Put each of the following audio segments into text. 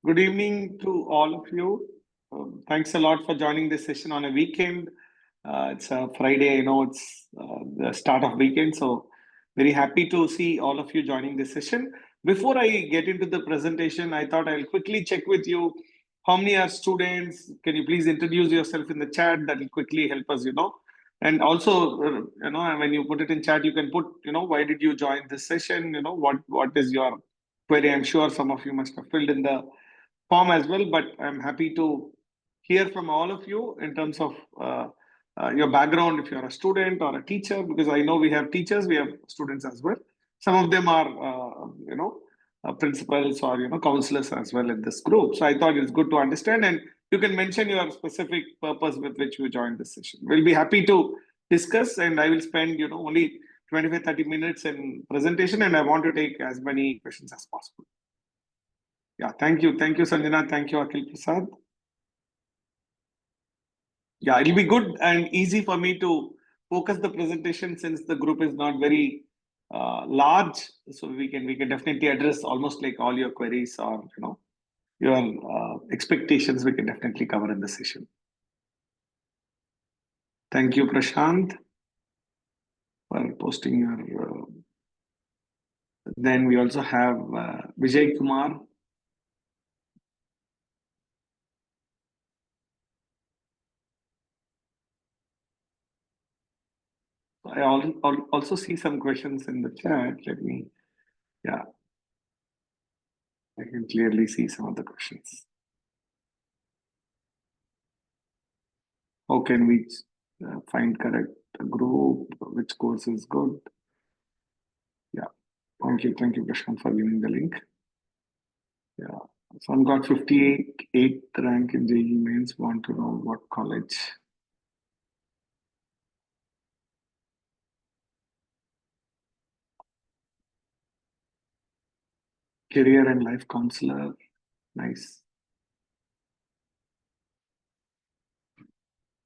Good evening to all of you. Thanks a lot for joining this session on a weekend. It's a Friday, it's the start of weekend. So very happy to see all of you joining this session. Before I get into the presentation, I thought I'll quickly check with you how many are students. Can you please introduce yourself in the chat? That will quickly help us. And also, when you put it in chat, you can put, why did you join this session? What is your query? I'm sure some of you must have filled in the form as well, but I'm happy to hear from all of you in terms of your background, if you're a student or a teacher, because I know we have teachers, we have students as well. Some of them are, principals or, counselors as well in this group. So I thought it's good to understand, and you can mention your specific purpose with which you joined this session. We'll be happy to discuss, and I will spend, only 25-30 minutes in presentation, and I want to take as many questions as possible. Yeah, thank you. Thank you, Sanjana. Thank you, Akhil Prasad. Yeah, it'll be good and easy for me to focus the presentation since the group is not very large. So we can definitely address almost like all your queries or your expectations. We can definitely cover in the session. Thank you, Prashant, for posting your. Then we also have Vijay Kumar. I also see some questions in the chat. Yeah, I can clearly see some of the questions. How can we find correct group? Which course is good? Yeah, thank you, Prashant, for giving the link. Yeah, some got 58th rank in JEE mains. Want to know what college? Career and life counselor. Nice.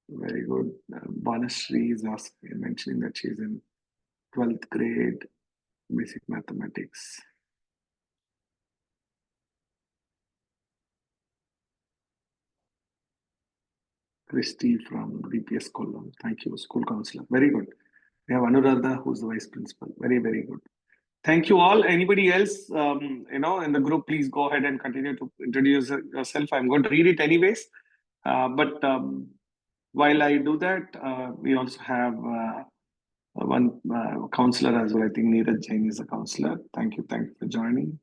Very good. Banashree is mentioning that she's in 12th grade, basic mathematics. Christy from DPS Kollam. Thank you, school counselor. Very good. We have Anuradha, who's the vice principal. Very, very good. Thank you all. Anybody else, in the group, please go ahead and continue to introduce yourself. I'm going to read it anyways. But while I do that, we also have one counselor as well. I think Neeraj Jain is a counselor. Thank you for joining.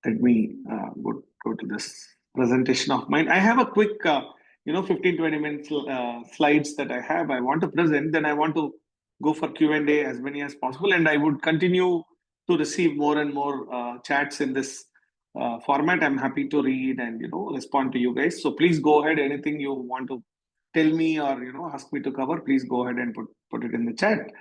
Let me go to this presentation of mine. I have a quick, 15-20 minutes slides that I have. I want to present, then I want to go for Q&A as many as possible, and I would continue to receive more and more chats in this format. I'm happy to read and respond to you guys. So please go ahead. Anything you want to tell me or ask me to cover, please go ahead and put it in the chat.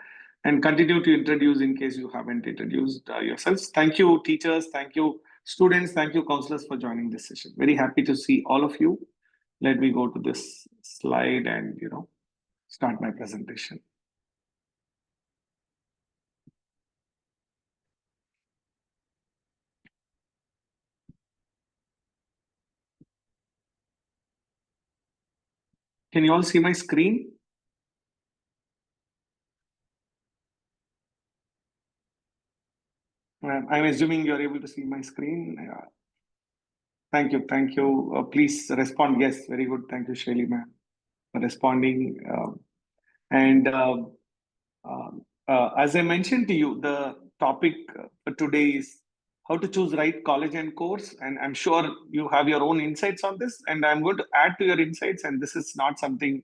And continue to introduce in case you haven't introduced yourselves. Thank you, teachers. Thank you, students. Thank you, counselors, for joining this session. Very happy to see all of you. Let me go to this slide and start my presentation. Can you all see my screen? I'm assuming you're able to see my screen. Thank you. Please respond. Yes, very good. Thank you, Shaili ma'am, for responding. As I mentioned to you, the topic for today is how to choose right college and course. And I'm sure you have your own insights on this. And I'm going to add to your insights. And this is not something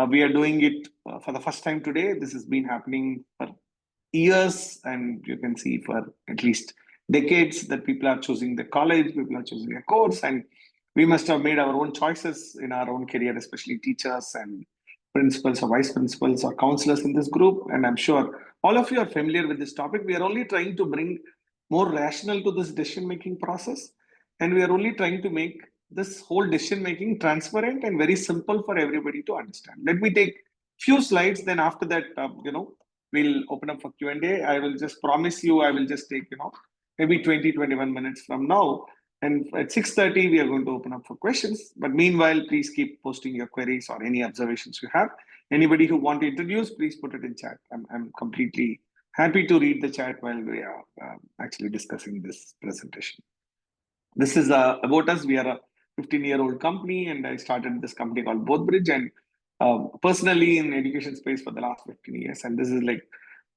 we are doing it for the first time today. This has been happening for years, and you can see for at least decades that people are choosing the college, people are choosing a course, and we must have made our own choices in our own career, especially teachers and principals or vice principals or counselors in this group. And I'm sure all of you are familiar with this topic. We are only trying to bring more rational to this decision making process, and we are only trying to make this whole decision making transparent and very simple for everybody to understand. Let me take few slides, then after that we'll open up for Q&A. I will just promise you, I will just take, maybe 20, 21 minutes from now. And at 6:30, we are going to open up for questions. But meanwhile, please keep posting your queries or any observations you have. Anybody who want to introduce, please put it in chat. I'm completely happy to read the chat while we are actually discussing this presentation. This is about us. We are a 15-year-old company, and I started this company called Bothbridge, and personally in education space for the last 15 years. And this is like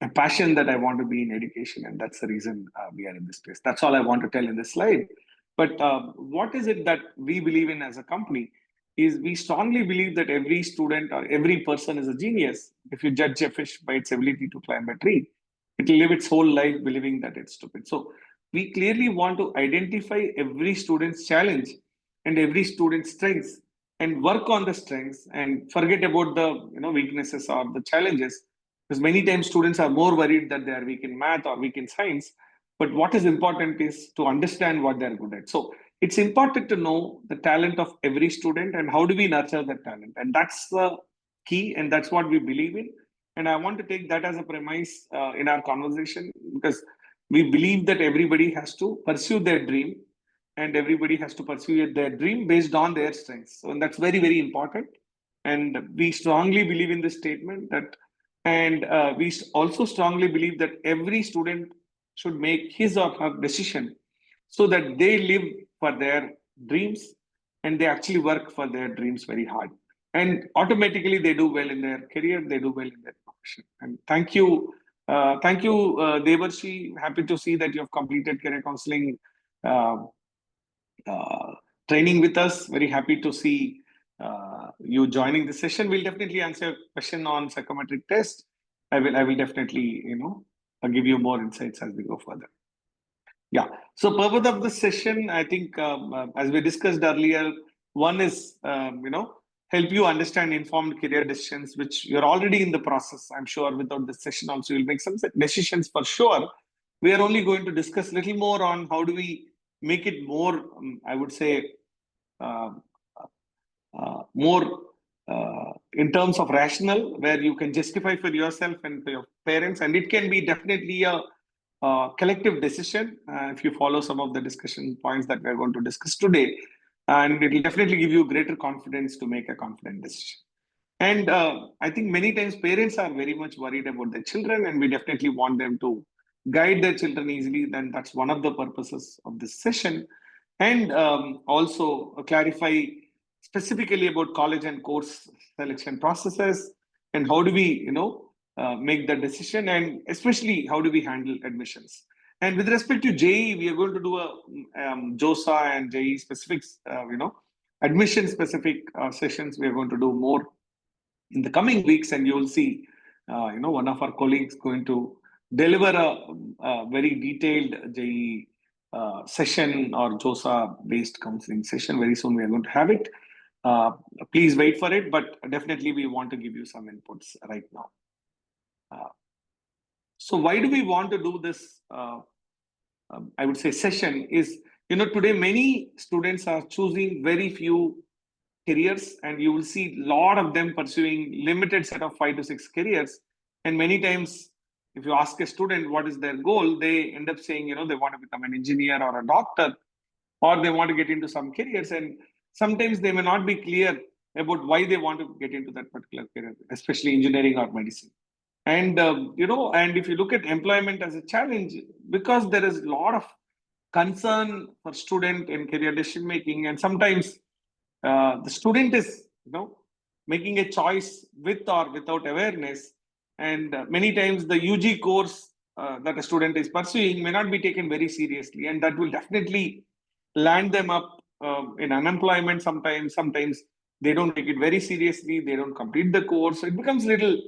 a passion that I want to be in education, and that's the reason we are in this space. That's all I want to tell in this slide. But what is it that we believe in as a company is we strongly believe that every student or every person is a genius. If you judge a fish by its ability to climb a tree, it will live its whole life believing that it's stupid. So we clearly want to identify every student's challenge and every student's strengths and work on the strengths and forget about the weaknesses or the challenges, because many times students are more worried that they are weak in math or weak in science. But what is important is to understand what they're good at. So it's important to know the talent of every student and how do we nurture that talent. And that's the key, and that's what we believe in. And I want to take that as a premise in our conversation, because we believe that everybody has to pursue their dream and everybody has to pursue their dream based on their strengths. So, and that's very, very important. And we strongly believe in this statement that, and we also strongly believe that every student should make his or her decision so that they live for their dreams and they actually work for their dreams very hard. And automatically they do well in their career, they do well in their profession. And thank you, Devarshi. Happy to see that you have completed career counseling uh, training with us. Very happy to see you joining the session. We'll definitely answer a question on psychometric test. I will definitely, give you more insights as we go further. Yeah. So purpose of this session, I think, as we discussed earlier, one is, help you understand informed career decisions, which you're already in the process. I'm sure without this session also you'll make some decisions for sure. We are only going to discuss a little more on how do we make it more, I would say, uh, more in terms of rational, where you can justify for yourself and for your parents. And it can be definitely a collective decision if you follow some of the discussion points that we're going to discuss today. And it will definitely give you greater confidence to make a confident decision. And I think many times parents are very much worried about their children, and we definitely want them to guide their children easily. Then that's one of the purposes of this session. And also clarify specifically about college and course selection processes and how do we, make the decision, and especially how do we handle admissions. And with respect to JE, we are going to do a JOSA and JE specifics, admission specific sessions. We are going to do more in the coming weeks, and you will see, one of our colleagues going to deliver a very detailed JE session or JOSA based counseling session. Very soon we are going to have it. Please wait for it, but definitely we want to give you some inputs right now. So why do we want to do this, I would say, session is, today many students are choosing very few careers, and you will see a lot of them pursuing limited set of 5 to 6 careers. And many times, if you ask a student what is their goal, they end up saying, they want to become an engineer or a doctor, or they want to get into some careers. And sometimes they may not be clear about why they want to get into that particular career, especially engineering or medicine. And, and if you look at employment as a challenge, because there is a lot of concern for student in career decision making, and sometimes the student is, making a choice with or without awareness. And many times the UG course that a student is pursuing may not be taken very seriously, and that will definitely land them up in unemployment sometimes. Sometimes they don't take it very seriously, they don't complete the course. So it becomes little,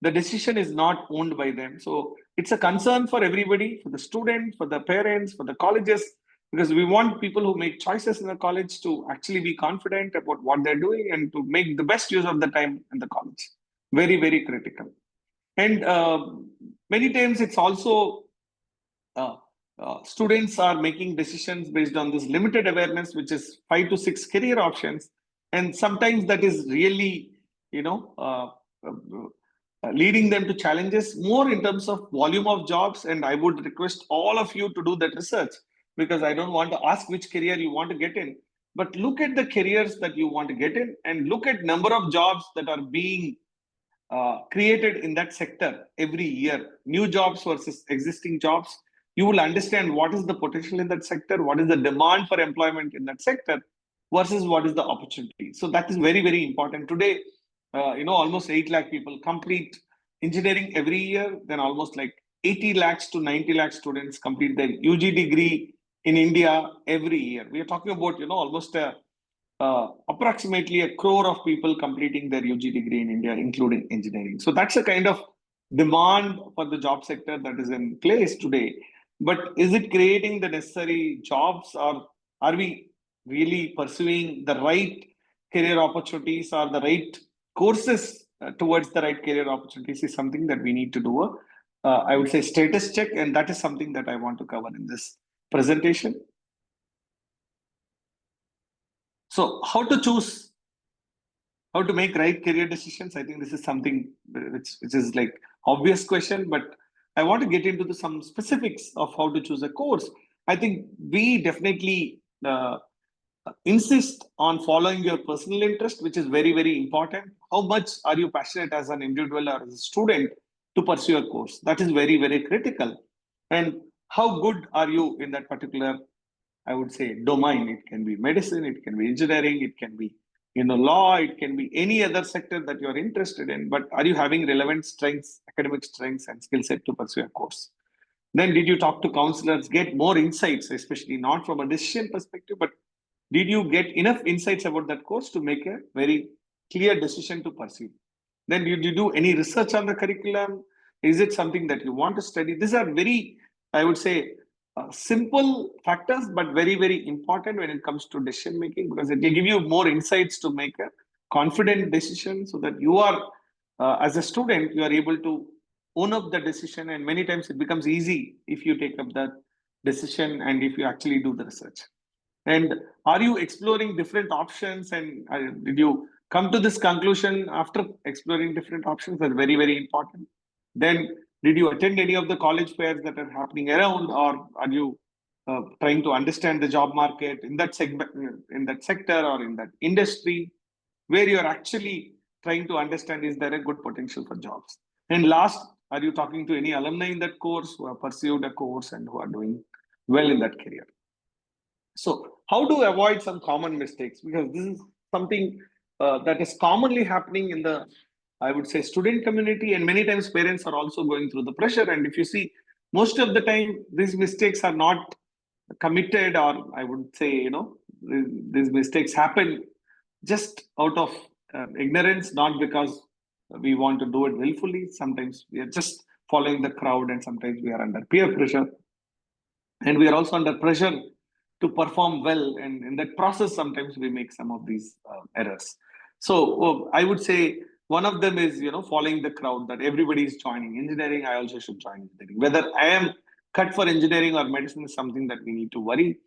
the decision is not owned by them. So it's a concern for everybody, for the student, for the parents, for the colleges, because we want people who make choices in the college to actually be confident about what they're doing and to make the best use of the time in the college. Very, very critical. And many times it's also students are making decisions based on this limited awareness, which is 5 to 6 career options. And sometimes that is really, leading them to challenges more in terms of volume of jobs. And I would request all of you to do that research, because I don't want to ask which career you want to get in, but look at the careers that you want to get in and look at number of jobs that are being created in that sector every year, new jobs versus existing jobs. You will understand what is the potential in that sector, what is the demand for employment in that sector versus what is the opportunity. So that is very, very important. Today, almost 8 lakh people complete engineering every year, then almost like 80 lakhs to 90 lakh students complete their UG degree in India every year. We are talking about, almost approximately a crore of people completing their UG degree in India, including engineering. So that's a kind of demand for the job sector that is in place today. But is it creating the necessary jobs, or are we really pursuing the right career opportunities or the right courses towards the right career opportunities? Is something that we need to do I would say, status check, and that is something that I want to cover in this presentation. So how to choose, how to make right career decisions? I think this is something which is like obvious question, but I want to get into some specifics of how to choose a course. I think we definitely insist on following your personal interest, which is very, very important. How much are you passionate as an individual or as a student to pursue a course? That is very, very critical. And how good are you in that particular, I would say, domain? It can be medicine, it can be engineering, it can be law, it can be any other sector that you're interested in. But are you having relevant strengths, academic strengths, and skill set to pursue a course? Then did you talk to counselors, get more insights, especially not from a decision perspective, but did you get enough insights about that course to make a very clear decision to pursue? Then did you do any research on the curriculum? Is it something that you want to study? These are very, I would say, simple factors, but very, very important when it comes to decision making, because it will give you more insights to make a confident decision, so that you are, as a student, you are able to own up the decision. And many times it becomes easy if you take up that decision and if you actually do the research. And are you exploring different options? And did you come to this conclusion after exploring different options? That's very, very important. Then, did you attend any of the college fairs that are happening around, or are you trying to understand the job market in that segment, in that sector, or in that industry, where you're actually trying to understand, is there a good potential for jobs? And last, are you talking to any alumni in that course who have pursued a course and who are doing well in that career? So, how to avoid some common mistakes? Because this is something that is commonly happening in the, I would say, student community, and many times parents are also going through the pressure. And if you see, most of the time, these mistakes are not committed, or I would say, these mistakes happen just out of ignorance, not because we want to do it willfully. Sometimes we are just following the crowd, and sometimes we are under peer pressure, and we are also under pressure to perform well, and in that process sometimes we make some of these errors. So I would say one of them is following the crowd, that everybody is joining engineering, I also should join engineering. Whether I am cut for engineering or medicine is something that we need to worry.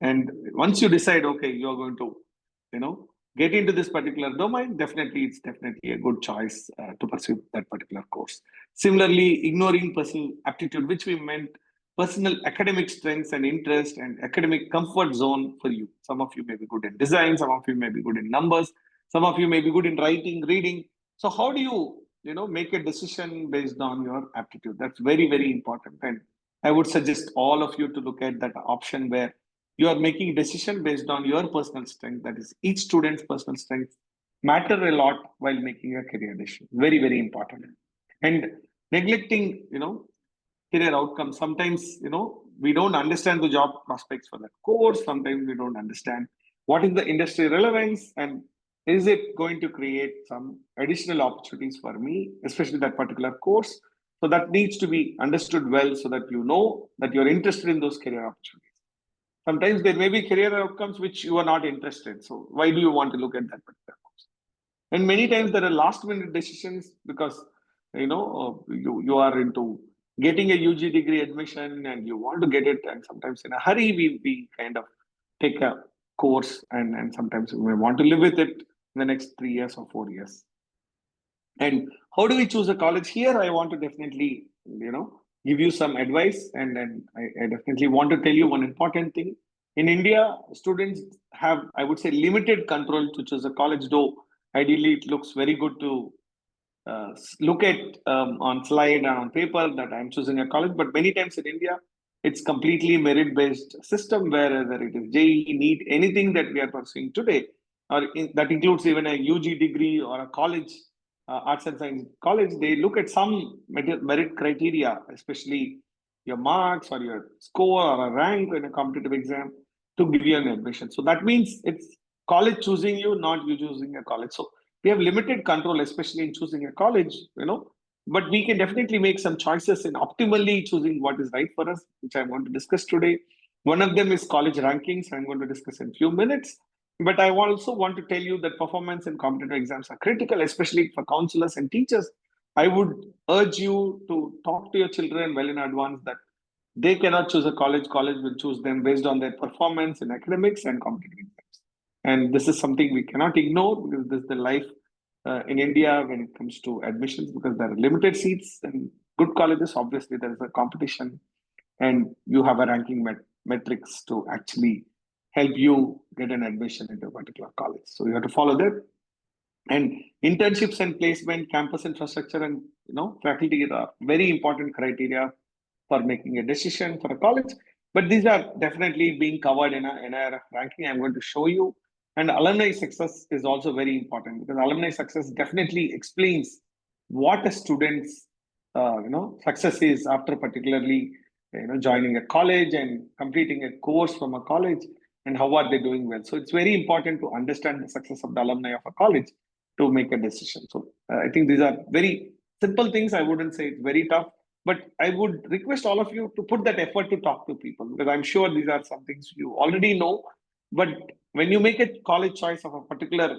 And once you decide, okay, you're going to get into this particular domain, definitely it's definitely a good choice to pursue that particular course. Similarly, ignoring personal aptitude, which we meant personal academic strengths and interest and academic comfort zone for you. Some of you may be good in design, some of you may be good in numbers, some of you may be good in writing, reading. So how do you, make a decision based on your aptitude? That's very, very important. And I would suggest all of you to look at that option where you are making a decision based on your personal strength. That is, each student's personal strengths matter a lot while making a career decision. Very, very important. And neglecting, career outcomes. Sometimes, we don't understand the job prospects for that course. Sometimes we don't understand what is the industry relevance, and is it going to create some additional opportunities for me, especially that particular course. So that needs to be understood well, so that you know that you're interested in those career opportunities. Sometimes there may be career outcomes which you are not interested. So why do you want to look at that particular course? And many times there are last minute decisions, because you are into getting a UG degree admission and you want to get it, and sometimes in a hurry we kind of take a course, and sometimes we may want to live with it in the next 3 years or 4 years. And how do we choose a college? Here, I want to definitely, give you some advice, and then I definitely want to tell you one important thing. In India, students have, I would say, limited control to choose a college, though ideally it looks very good to look at on slide and on paper that I'm choosing a college. But many times in India, it's completely merit-based system where whether it is JEE, NEET, anything that we are pursuing today, that includes even a UG degree or a college, arts and science college, they look at some merit criteria, especially your marks or your score or a rank in a competitive exam to give you an admission. So that means it's college choosing you, not you choosing a college. So we have limited control, especially in choosing a college, but we can definitely make some choices in optimally choosing what is right for us, which I'm going to discuss today. One of them is college rankings. I'm going to discuss in a few minutes. But I also want to tell you that performance in competitive exams are critical, especially for counselors and teachers. I would urge you to talk to your children well in advance that they cannot choose a college. College will choose them based on their performance in academics and competitive exams. And this is something we cannot ignore because this is the life in India when it comes to admissions, because there are limited seats and good colleges. Obviously, there is a competition, and you have a ranking metrics to actually help you get an admission into a particular college. So you have to follow that. And internships and placement, campus infrastructure, and faculty are very important criteria for making a decision for a college. But these are definitely being covered in a NIRF ranking. I'm going to show you. And alumni success is also very important because alumni success definitely explains what a student's success is after particularly joining a college and completing a course from a college, and how are they doing well. So it's very important to understand the success of the alumni of a college to make a decision. So I think these are very simple things. I wouldn't say it's very tough, but I would request all of you to put that effort to talk to people, because I'm sure these are some things you already know. But when you make a college choice of a particular,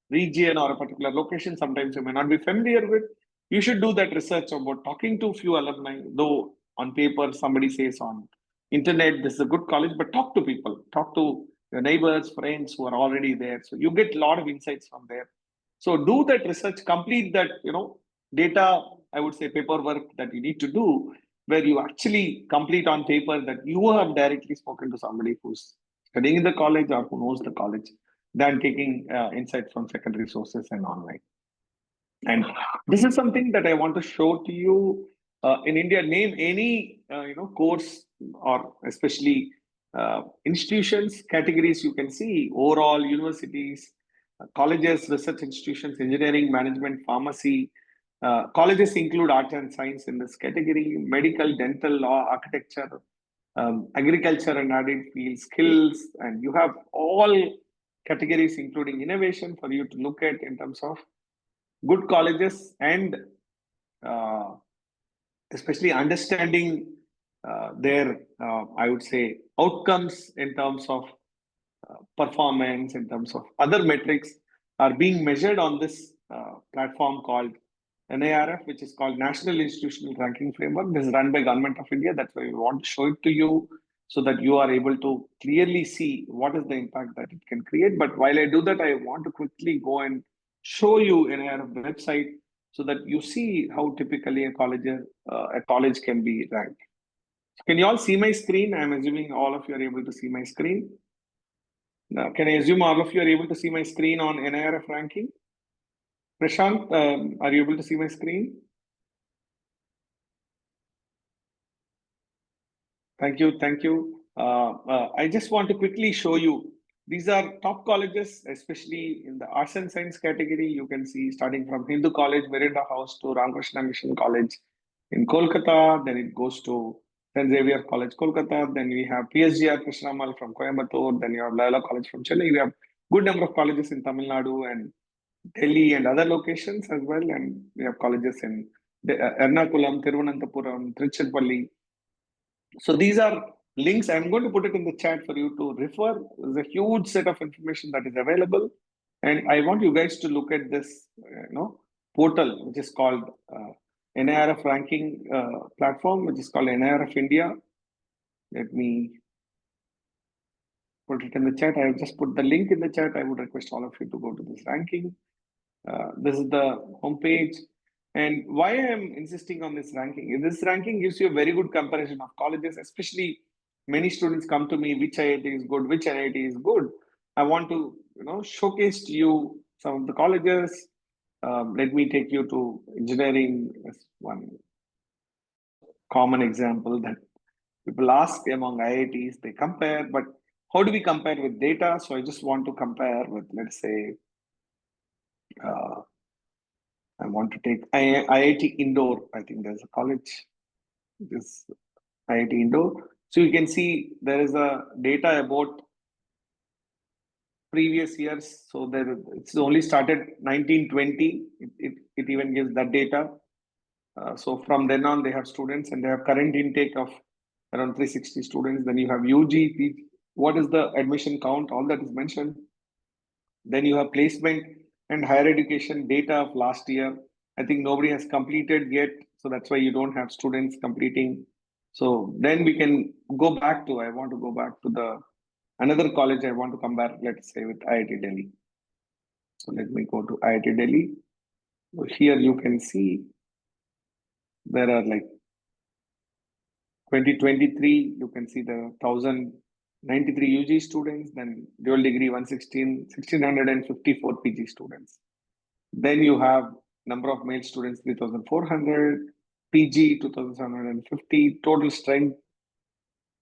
region or a particular location, sometimes you may not be familiar with. You should do that research about talking to a few alumni, though on paper somebody says on internet this is a good college, but talk to people, talk to your neighbors, friends who are already there. So you get a lot of insights from there. So do that research, complete that, data, I would say paperwork that you need to do, where you actually complete on paper that you have directly spoken to somebody who's studying in the college or who knows the college, than taking insight from secondary sources and online. And this is something that I want to show to you. In India, name any course or especially institutions, categories you can see: overall, universities, colleges, research institutions, engineering, management, pharmacy. Colleges include art and science in this category: medical, dental, law, architecture, agriculture and allied fields, skills, and you have all categories including innovation for you to look at in terms of good colleges, and uh, especially understanding their, I would say, outcomes in terms of performance, in terms of other metrics, are being measured on this platform called NIRF, which is called National Institutional Ranking Framework. This is run by Government of India. That's why we want to show it to you so that you are able to clearly see what is the impact that it can create. But while I do that, I want to quickly go and show you NIRF website so that you see how typically a college can be ranked. Can you all see my screen? I'm assuming all of you are able to see my screen. Now, can I assume all of you are able to see my screen on NIRF ranking? Prashant, are you able to see my screen? Thank you. Thank you. I just want to quickly show you. These are top colleges, especially in the arts and science category. You can see starting from Hindu College, Merinda House to Ramakrishna Mission College in Kolkata. Then it goes to St. Xavier College, Kolkata. Then we have PSGR Krishnamal from Coimbatore. Then you have Loyola College from Chennai. We have good number of colleges in Tamil Nadu and Delhi and other locations as well. And we have colleges in Ernakulam, Thiruvananthapuram, Tiruchirappalli. So these are links. I'm going to put it in the chat for you to refer. There's a huge set of information that is available, and I want you guys to look at this, portal which is called NIRF ranking platform, which is called NIRF India. Let me put it in the chat. I have just put the link in the chat. I would request all of you to go to this ranking. This is the homepage. And why I'm insisting on this ranking is this ranking gives you a very good comparison of colleges, especially many students come to me, which IIT is good, which NIT is good. I want to, showcase to you some of the colleges. Let me take you to engineering as one common example that people ask among IITs, they compare, but how do we compare with data? So I just want to compare with, let's say, uh, I want to take IIT Indore. I think there's a college, this IIT Indore. So you can see there is a data about previous years. So there, it's only started 1920. It even gives that data. So from then on, they have students and they have current intake of around 360 students. Then you have UG, what is the admission count? All that is mentioned. Then you have placement and higher education data of last year. I think nobody has completed yet. So that's why you don't have students completing. So then we can go back to, I want to go back to the another college I want to compare, let's say with IIT Delhi. So let me go to IIT Delhi. So here you can see there are like 2023, you can see the 1093 UG students, then dual degree 1654 PG students. Then you have number of male students 3400, PG 2750, total strength.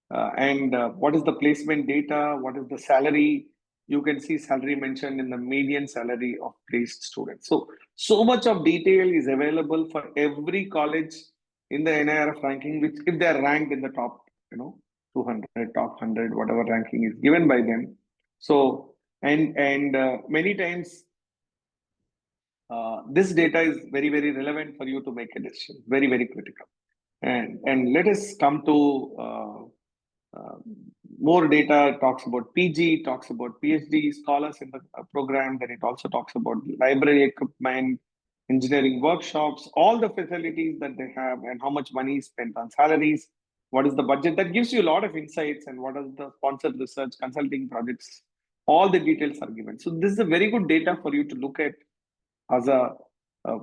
And what is the placement data? What is the salary? You can see salary mentioned in the median salary of placed students. So much of detail is available for every college in the NIRF ranking, which if they are ranked in the top, 200, top 100, whatever ranking is given by them. So, and many times this data is very, very relevant for you to make a decision, very, very critical. And let us come to uh, more data. It talks about PG, talks about PhD scholars in the program. Then it also talks about library equipment, engineering workshops, all the facilities that they have, and how much money is spent on salaries. What is the budget? That gives you a lot of insights, and what are the sponsored research, consulting projects. All the details are given. So this is a very good data for you to look at as a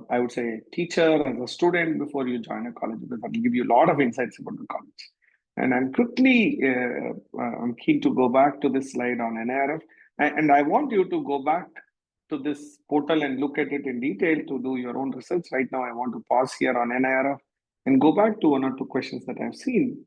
I would say teacher, as a student before you join a college, because that will give you a lot of insights about the college. And I'm keen to go back to this slide on NIRF, and I want you to go back to this portal and look at it in detail to do your own research. Right now, I want to pause here on NIRF and go back to one or two questions that I've seen.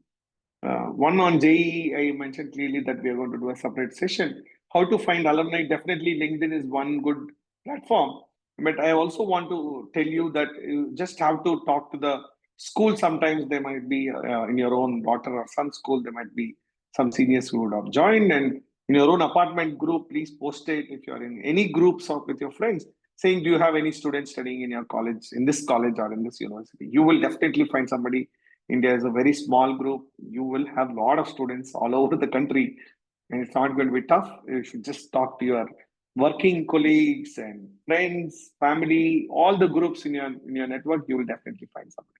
One on JEE, I mentioned clearly that we are going to do a separate session. How to find alumni? Definitely, LinkedIn is one good platform. But I also want to tell you that you just have to talk to the school. Sometimes they might be in your own daughter or son school, there might be some seniors who would have joined. And in your own apartment group, please post it if you're in any groups or with your friends, saying, do you have any students studying in your college, in this college or in this university? You will definitely find somebody. India is a very small group. You will have a lot of students all over the country, and it's not going to be tough. You should just talk to your working colleagues and friends, family, all the groups in your network. You will definitely find somebody.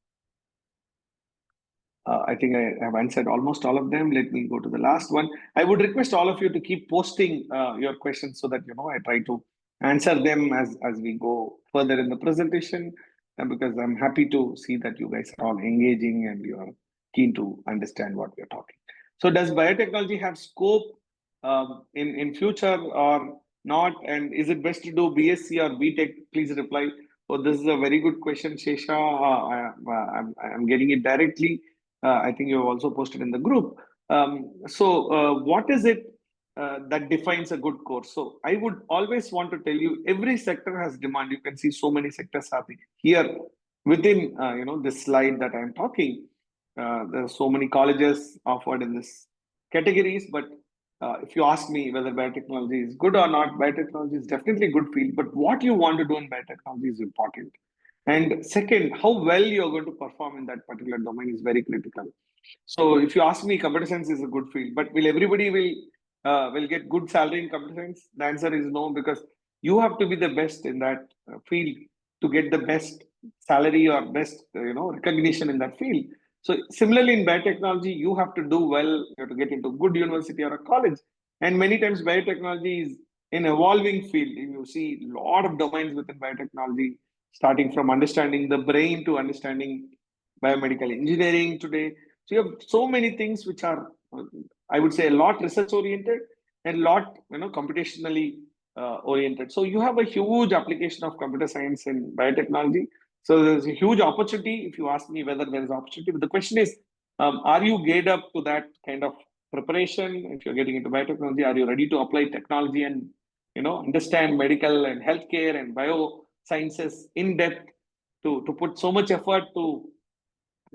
I think I have answered almost all of them. Let me go to the last one. I would request all of you to keep posting your questions so that I try to answer them as we go further in the presentation. Because I'm happy to see that you guys are all engaging and you are keen to understand what we're talking. So, does biotechnology have scope in future or not? And is it best to do BSc or BTech? Please reply. Oh, this is a very good question, Shesha. I'm getting it directly. I think you have also posted in the group. What is it that defines a good course? So I would always want to tell you, every sector has demand. You can see so many sectors happening here within this slide that I'm talking. There are so many colleges offered in this categories, but if you ask me whether biotechnology is good or not, biotechnology is definitely a good field. But what you want to do in biotechnology is important. And second, how well you're going to perform in that particular domain is very critical. So if you ask me, computer science is a good field, but will everybody will get good salary in computer science? The answer is no, because you have to be the best in that field to get the best salary or best recognition in that field. So similarly in biotechnology, you have to do well, you have to get into good university or a college. And many times biotechnology is an evolving field. You see a lot of domains within biotechnology. starting from understanding the brain to understanding biomedical engineering today. So you have so many things which are, I would say, a lot research oriented and a lot, computationally oriented. So you have a huge application of computer science in biotechnology. So there's a huge opportunity. If you ask me whether there is opportunity, but the question is, are you geared up to that kind of preparation? If you're getting into biotechnology, are you ready to apply technology and understand medical and healthcare and biosciences in depth to put so much effort to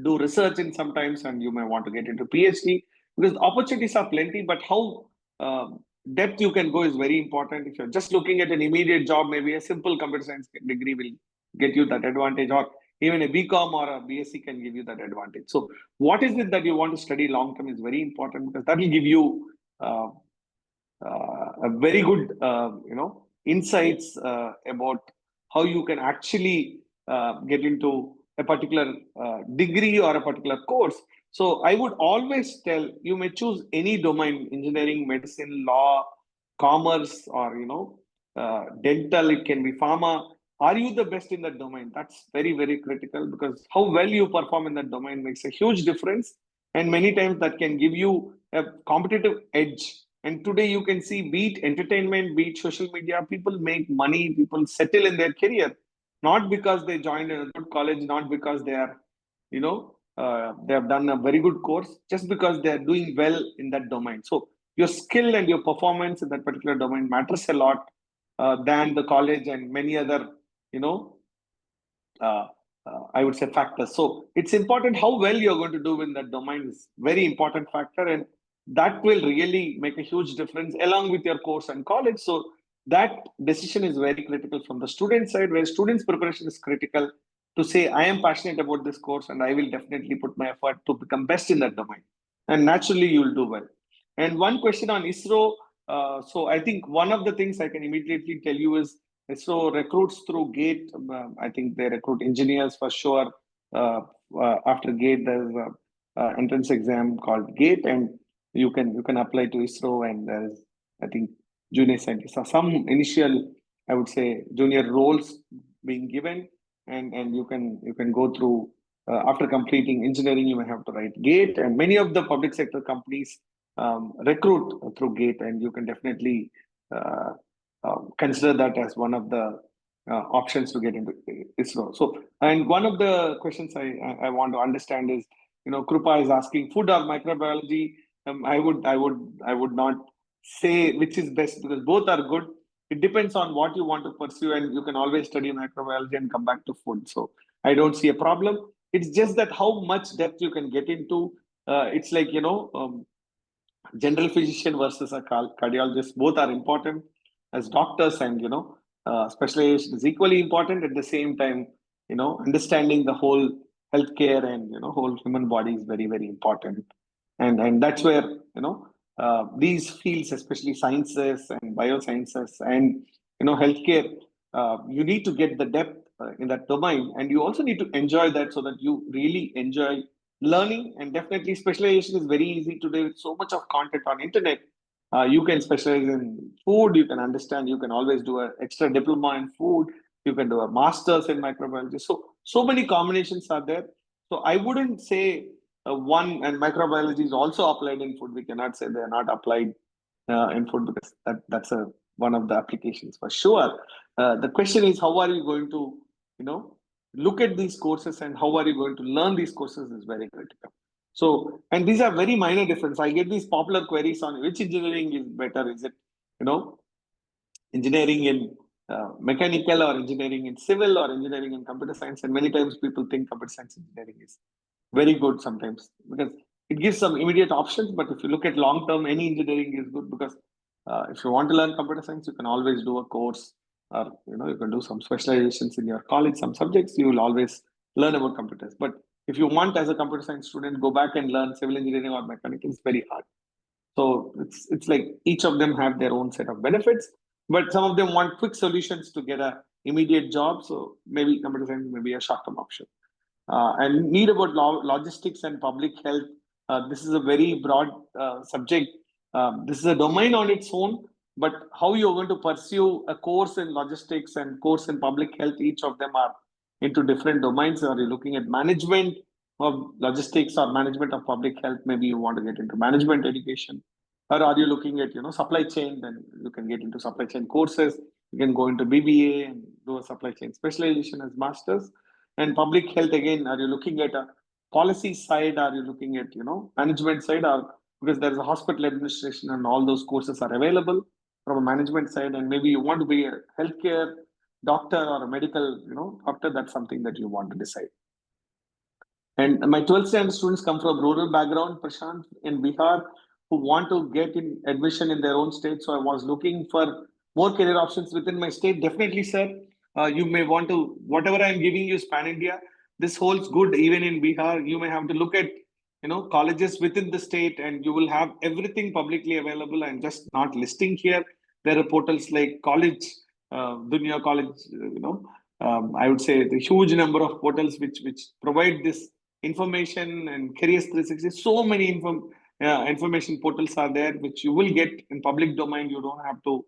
do research in sometimes, and you may want to get into PhD because opportunities are plenty, but how depth you can go is very important. If you're just looking at an immediate job, maybe a simple computer science degree will get you that advantage, or even a BCom or a BSc can give you that advantage. So, what is it that you want to study long term is very important because that will give you uh, a very good insights about how you can actually get into a particular degree or a particular course. So I would always tell you may choose any domain: engineering, medicine, law, commerce, or dental. It can be pharma. Are you the best in that domain? That's very, very critical, because how well you perform in that domain makes a huge difference, and many times that can give you a competitive edge. And today you can see, be it entertainment, be it social media, people make money, people settle in their career, not because they joined a good college, not because they are, they have done a very good course, just because they are doing well in that domain. So your skill and your performance in that particular domain matters a lot than the college and many other, you know, uh, I would say factors. So it's important how well you're going to do in that domain is very important factor, and that will really make a huge difference along with your course and college. So that decision is very critical from the student side, where students' preparation is critical to say, I am passionate about this course and I will definitely put my effort to become best in that domain. And naturally, you'll do well. And one question on ISRO. So I think one of the things I can immediately tell you is ISRO recruits through GATE. I think they recruit engineers for sure. After GATE, there's an entrance exam called GATE, and you can apply to ISRO. And there's, I think, junior scientists. So some initial, I would say, junior roles being given, and you can go through. After completing engineering, you may have to write GATE, and many of the public sector companies recruit through GATE, and you can definitely uh, consider that as one of the options to get into ISRO. So, and one of the questions I want to understand is, Krupa is asking, food or microbiology. I would not say which is best, because both are good. It depends on what you want to pursue, and you can always study microbiology and come back to food. So I don't see a problem. It's just that how much depth you can get into. It's like, general physician versus a cardiologist. Both are important as doctors, and specialization is equally important. At the same time, understanding the whole healthcare and whole human body is very, very important. And that's where these fields, especially sciences and biosciences and healthcare, you need to get the depth in that domain, and you also need to enjoy that, so that you really enjoy learning. And definitely specialization is very easy today with so much of content on internet. You can specialize in food, you can understand, you can always do an extra diploma in food, you can do a master's in microbiology. So many combinations are there. So I wouldn't say one, and microbiology is also applied in food. We cannot say they are not applied in food, because that's one of the applications for sure. The question is, how are you going to look at these courses, and how are you going to learn these courses is very critical. So, and these are very minor difference. I get these popular queries on which engineering is better. Is it you know engineering in mechanical, or engineering in civil, or engineering in computer science? And many times people think computer science engineering is very good sometimes, because it gives some immediate options. But if you look at long term, any engineering is good, because if you want to learn computer science, you can always do a course, or you can do some specializations in your college. Some subjects you will always learn about computers. But if you want, as a computer science student, go back and learn civil engineering or mechanical, it's very hard. So it's like each of them have their own set of benefits, but some of them want quick solutions to get a immediate job. So maybe computer science may be a short term option. And need about logistics and public health. This is a very broad subject. This is a domain on its own, but how you're going to pursue a course in logistics and course in public health, each of them are into different domains? Are you looking at management of logistics or management of public health? Maybe you want to get into management education. Or are you looking at, supply chain? Then you can get into supply chain courses. You can go into BBA and do a supply chain specialization as masters. And public health, again, are you looking at a policy side? Are you looking at, management side? Or because there is a hospital administration and all those courses are available from a management side, and maybe you want to be a healthcare doctor or a medical, doctor. That's something that you want to decide. And my 12th standard students come from rural background, Prashant, in Bihar, who want to get in admission in their own state. So I was looking for more career options within my state. Definitely, sir. You may want to, whatever I'm giving you is pan India. This holds good even in Bihar. You may have to look at, colleges within the state, and you will have everything publicly available. I'm just not listing here. There are portals like College, Dunya College, I would say the huge number of portals which provide this information, and careers 360. So many information portals are there which you will get in public domain. You don't have to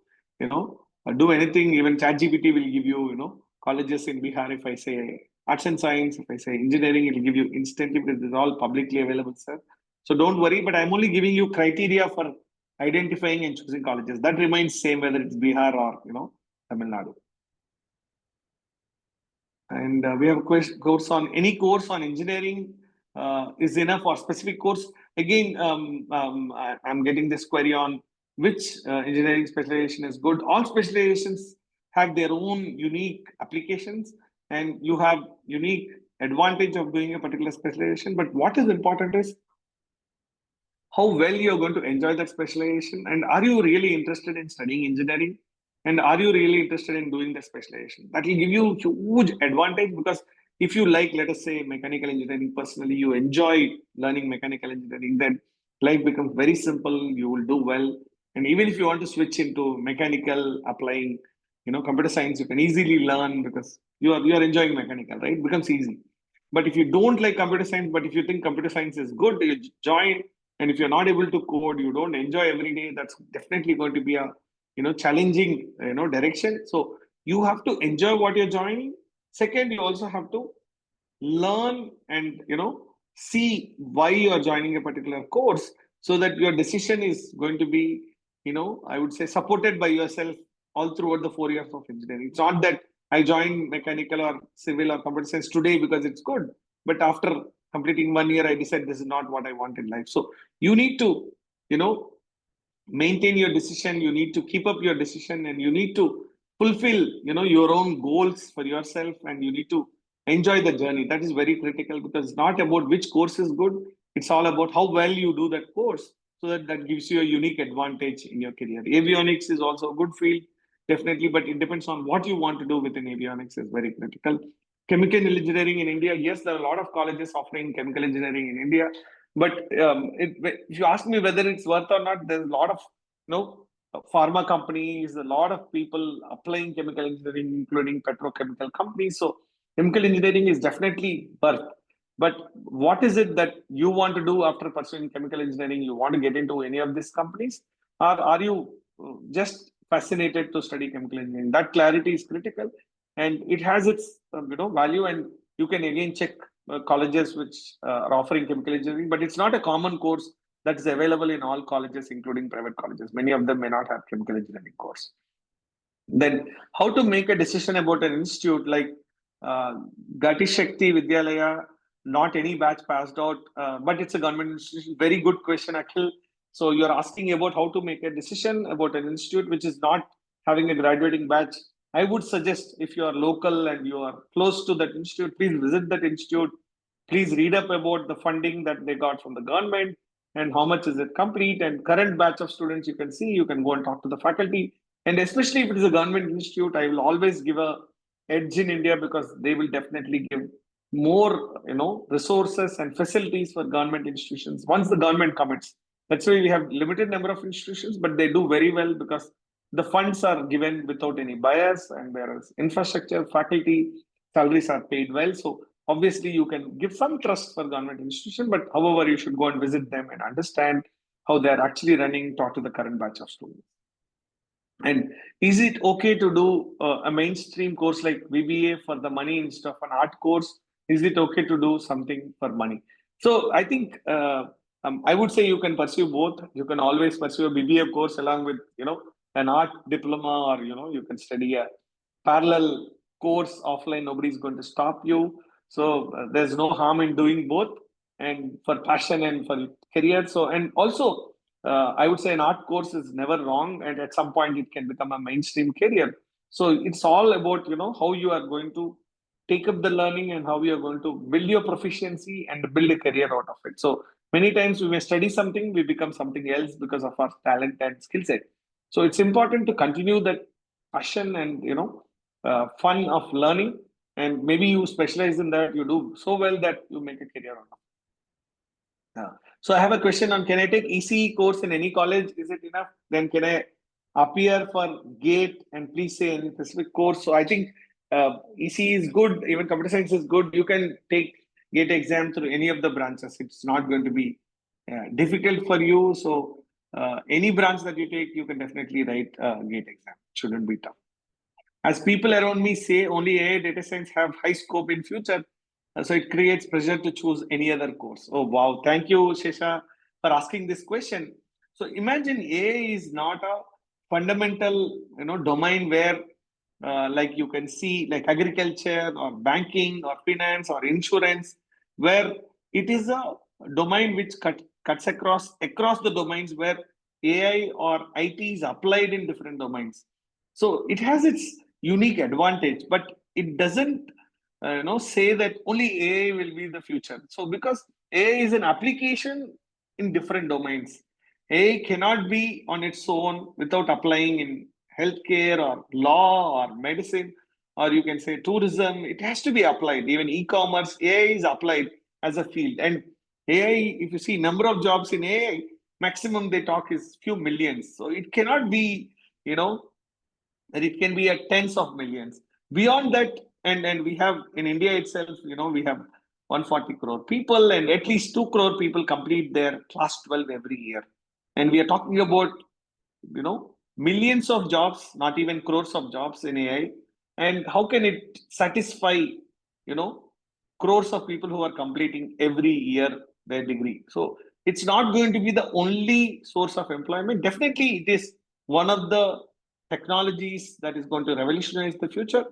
do anything. Even ChatGPT will give you colleges in Bihar. If I say arts and science, if I say engineering, it will give you instantly, because it's all publicly available, sir. So don't worry, but I'm only giving you criteria for identifying and choosing colleges. That remains same whether it's Bihar or Tamil Nadu. And we have a course on any course on engineering is enough, or specific course. Again, I'm getting this query on which engineering specialization is good. All specializations have their own unique applications, and you have unique advantage of doing a particular specialization. But what is important is how well you're going to enjoy that specialization, and are you really interested in studying engineering, and are you really interested in doing the specialization? That will give you huge advantage, because if you like, let us say, mechanical engineering, personally you enjoy learning mechanical engineering, then life becomes very simple. You will do well. And even if you want to switch into mechanical, applying computer science, you can easily learn, because you are enjoying mechanical, right? It becomes easy. But if you don't like computer science, but if you think computer science is good, you join. And if you're not able to code, you don't enjoy every day, that's definitely going to be a challenging direction. So you have to enjoy what you're joining. Second, you also have to learn and see why you are joining a particular course, so that your decision is going to be I would say supported by yourself all throughout the 4 years of engineering. It's not that I joined mechanical or civil or computer science today because it's good, but after completing 1 year, I decided this is not what I want in life. So you need to maintain your decision. You need to keep up your decision, and you need to fulfill your own goals for yourself, and you need to enjoy the journey. That is very critical, because it's not about which course is good. It's all about how well you do that course, so that gives you a unique advantage in your career. Avionics is also a good field, definitely, but it depends on what you want to do within avionics. Is very critical. Chemical engineering in India, yes, there are a lot of colleges offering chemical engineering in India. But if you ask me whether it's worth or not, there's a lot of pharma companies, a lot of people applying chemical engineering, including petrochemical companies. So chemical engineering is definitely worth. But what is it that you want to do after pursuing chemical engineering? You want to get into any of these companies, or are you just fascinated to study chemical engineering? That clarity is critical, and it has its value. And you can again check colleges which are offering chemical engineering, but it's not a common course that is available in all colleges, including private colleges. Many of them may not have chemical engineering course. Then how to make a decision about an institute like Gati Shakti Vidyalaya? Not any batch passed out, but it's a government institution. Very good question, Akhil. So you're asking about how to make a decision about an institute which is not having a graduating batch. I would suggest, if you are local and you are close to that institute, please visit that institute. Please read up about the funding that they got from the government, and how much is it complete, and current batch of students you can see. You can go and talk to the faculty. And especially if it is a government institute, I will always give a edge in India, because they will definitely give more resources and facilities for government institutions once the government commits. That's why we have limited number of institutions, but they do very well, because the funds are given without any bias, and there is infrastructure, faculty, salaries are paid well. So obviously you can give some trust for government institution, but however, you should go and visit them and understand how they're actually running, talk to the current batch of students. And is it okay to do a mainstream course like BBA for the money instead of an art course? Is it okay to do something for money? So I think I would say you can pursue both. You can always pursue a BBA course along with an art diploma, or you can study a parallel course offline. Nobody's going to stop you. So there's no harm in doing both, and for passion and for career. So, and also I would say an art course is never wrong, and at some point it can become a mainstream career. So it's all about how you are going to take up the learning and how you are going to build your proficiency and build a career out of it. So many times we may study something, we become something else because of our talent and skill set. So it's important to continue that passion and fun of learning, and maybe you specialize in that, you do so well that you make a career out of it. Yeah. So I have a question on, can I take ECE course in any college? Is it enough? Then can I appear for GATE, and please say any specific course? So I think ECE is good, even computer science is good. You can take GATE exam through any of the branches. It's not going to be difficult for you. So any branch that you take, you can definitely write GATE exam. Shouldn't be tough. As people around me say, only AI data science have high scope in future. So it creates pressure to choose any other course. Oh, wow. Thank you, Shesha, for asking this question. So imagine AI is not a fundamental, domain where, like you can see, like agriculture or banking or finance or insurance, where it is a domain which cuts across the domains, where AI or IT is applied in different domains. So it has its unique advantage, but it doesn't say that only AI will be the future. So because AI is an application in different domains, AI cannot be on its own without applying in healthcare or law or medicine, or you can say tourism. It has to be applied. Even e-commerce, AI is applied as a field. And AI, if you see number of jobs in AI, maximum they talk is few millions. So it cannot be, that it can be at tens of millions. Beyond that, and we have in India itself, we have 140 crore people, and at least 2 crore people complete their class 12 every year. And we are talking about millions of jobs, not even crores of jobs in AI. And how can it satisfy crores of people who are completing every year their degree? So it's not going to be the only source of employment. Definitely it is one of the technologies that is going to revolutionize the future,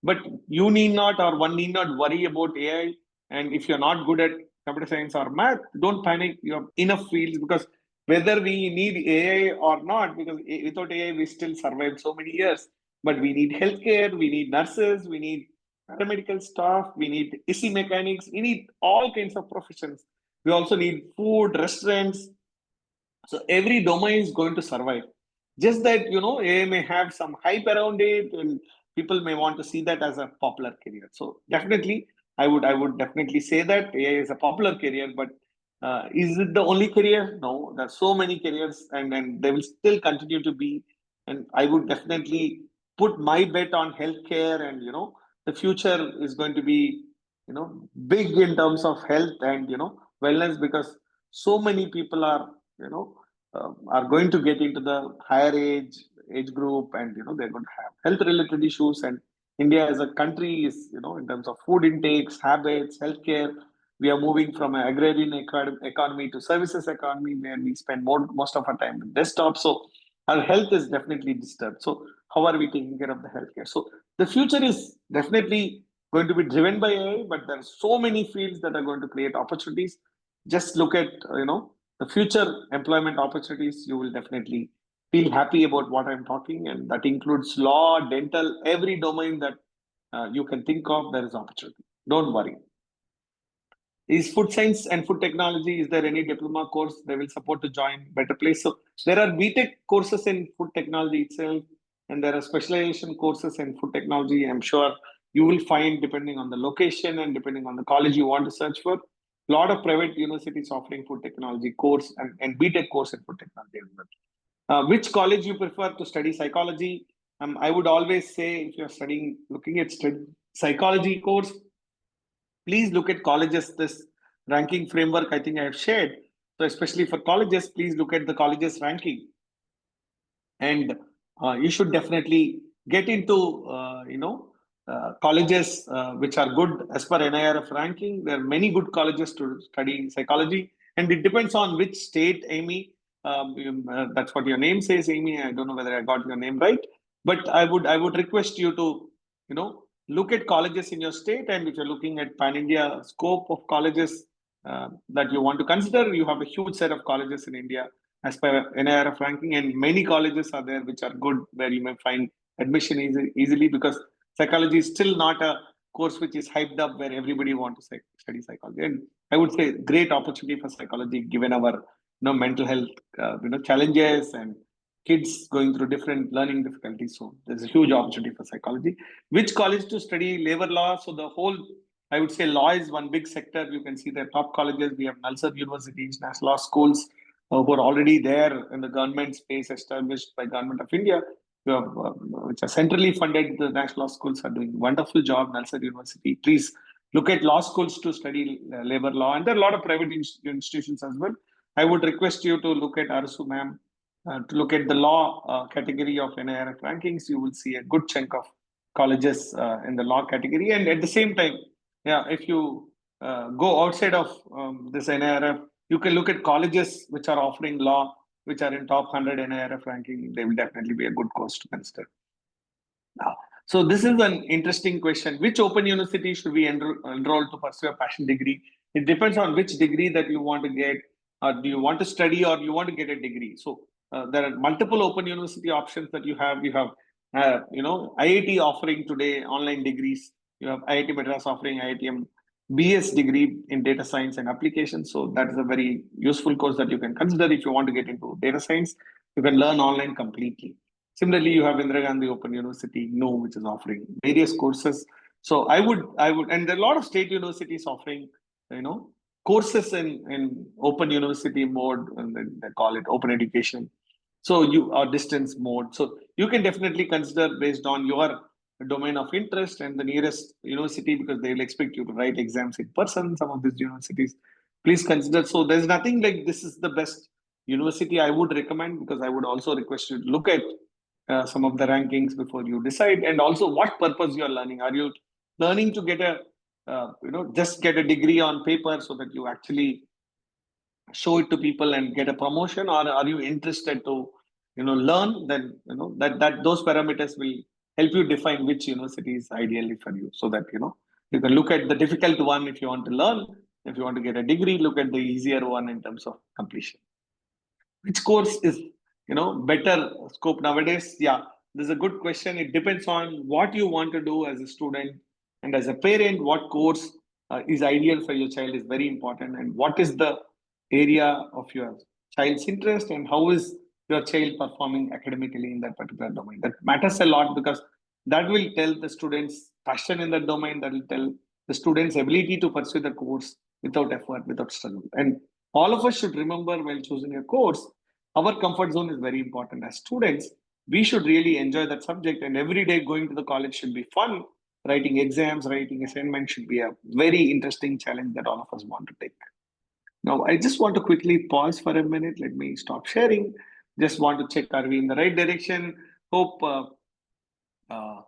but you need not, or one need not worry about AI. And if you're not good at computer science or math, don't panic. You have enough fields, because whether we need AI or not, because without AI we still survive so many years. But we need healthcare, we need nurses, we need paramedical staff, we need AC mechanics, we need all kinds of professions. We also need food, restaurants. So every domain is going to survive. Just that AI may have some hype around it, and people may want to see that as a popular career. So definitely, I would definitely say that AI is a popular career, but is it the only career? No, there's so many careers, and they will still continue to be. And I would definitely put my bet on healthcare, and the future is going to be big in terms of health and wellness, because so many people are are going to get into the higher age group, and they're going to have health related issues. And India as a country is, in terms of food intakes, habits, healthcare, we are moving from an agrarian economy to services economy, where we spend most of our time with desktops. So our health is definitely disturbed. So how are we taking care of the healthcare? So the future is definitely going to be driven by AI, but there are so many fields that are going to create opportunities. Just look at the future employment opportunities. You will definitely feel happy about what I'm talking, and that includes law, dental, every domain that you can think of. There is opportunity. Don't worry. Is food science and food technology, is there any diploma course they will support to join better place? So there are BTech courses in food technology itself, and there are specialization courses in food technology. I'm sure you will find, depending on the location and depending on the college you want to search for, a lot of private universities offering food technology course, and BTech course in food technology as well. Which college you prefer to study psychology? I would always say, if you're looking at psychology course, please look at colleges. This ranking framework, I think I have shared. So especially for colleges, please look at the colleges ranking. And you should definitely get into colleges which are good as per NIRF ranking. There are many good colleges to study psychology, and it depends on which state, Amy. That's what your name says, Amy. I don't know whether I got your name right, but I would request you to look at colleges in your state, and if you're looking at pan India scope of colleges that you want to consider, you have a huge set of colleges in India as per NIRF ranking, and many colleges are there which are good where you may find admission easily, because psychology is still not a course which is hyped up where everybody wants to study psychology. And I would say great opportunity for psychology given our mental health challenges and kids going through different learning difficulties. So there's a huge opportunity for psychology. Which college to study? Labor law. So the whole, I would say, law is one big sector. You can see the top colleges. We have Nalsar University, International Law Schools, who are already there in the government space established by Government of India, which are centrally funded. The national law schools are doing wonderful job. Nalsar University, please look at law schools to study labor law, and there are a lot of private institutions as well. I would request you to look at Arsu ma'am, to look at the law category of NIRF rankings. You will see a good chunk of colleges in the law category, and at the same time, yeah, if you go outside of this NIRF, you can look at colleges which are offering law, which are in top 100 NIRF ranking. They will definitely be a good course to consider. So this is an interesting question. Which open university should we enroll to pursue a passion degree? It depends on which degree that you want to get. Do you want to study or you want to get a degree? So there are multiple open university options that you have. You have, IIT offering today online degrees. You have IIT Madras offering IITM BS degree in data science and applications. So that is a very useful course that you can consider if you want to get into data science. You can learn online completely. Similarly, you have Indira Gandhi Open University, NO, which is offering various courses. So and there are a lot of state universities offering, courses in open university mode, and they call it open education. So you are distance mode. So you can definitely consider based on your domain of interest and the nearest university, because they will expect you to write exams in person. Some of these universities, please consider. So there's nothing like this is the best university I would recommend, because I would also request you to look at some of the rankings before you decide, and also what purpose you are learning. Are you learning to get a just get a degree on paper so that you actually show it to people and get a promotion, or are you interested to learn? Then that those parameters will help you define which university is ideally for you, so that you can look at the difficult one if you want to learn. If you want to get a degree, look at the easier one in terms of completion. Which course is better scope nowadays? Yeah, this is a good question. It depends on what you want to do as a student, and as a parent, what course is ideal for your child is very important, and what is the area of your child's interest, and how is your child performing academically in that particular domain. That matters a lot, because that will tell the students passion in that domain. That will tell the students ability to pursue the course without effort, without struggle. And all of us should remember, while choosing a course, our comfort zone is very important. As students, we should really enjoy that subject, and every day going to the college should be fun. Writing exams, writing assignments should be a very interesting challenge that all of us want to take. Now, I just want to quickly pause for a minute. Let me stop sharing. Just want to check, are we in the right direction? Hope uh, uh,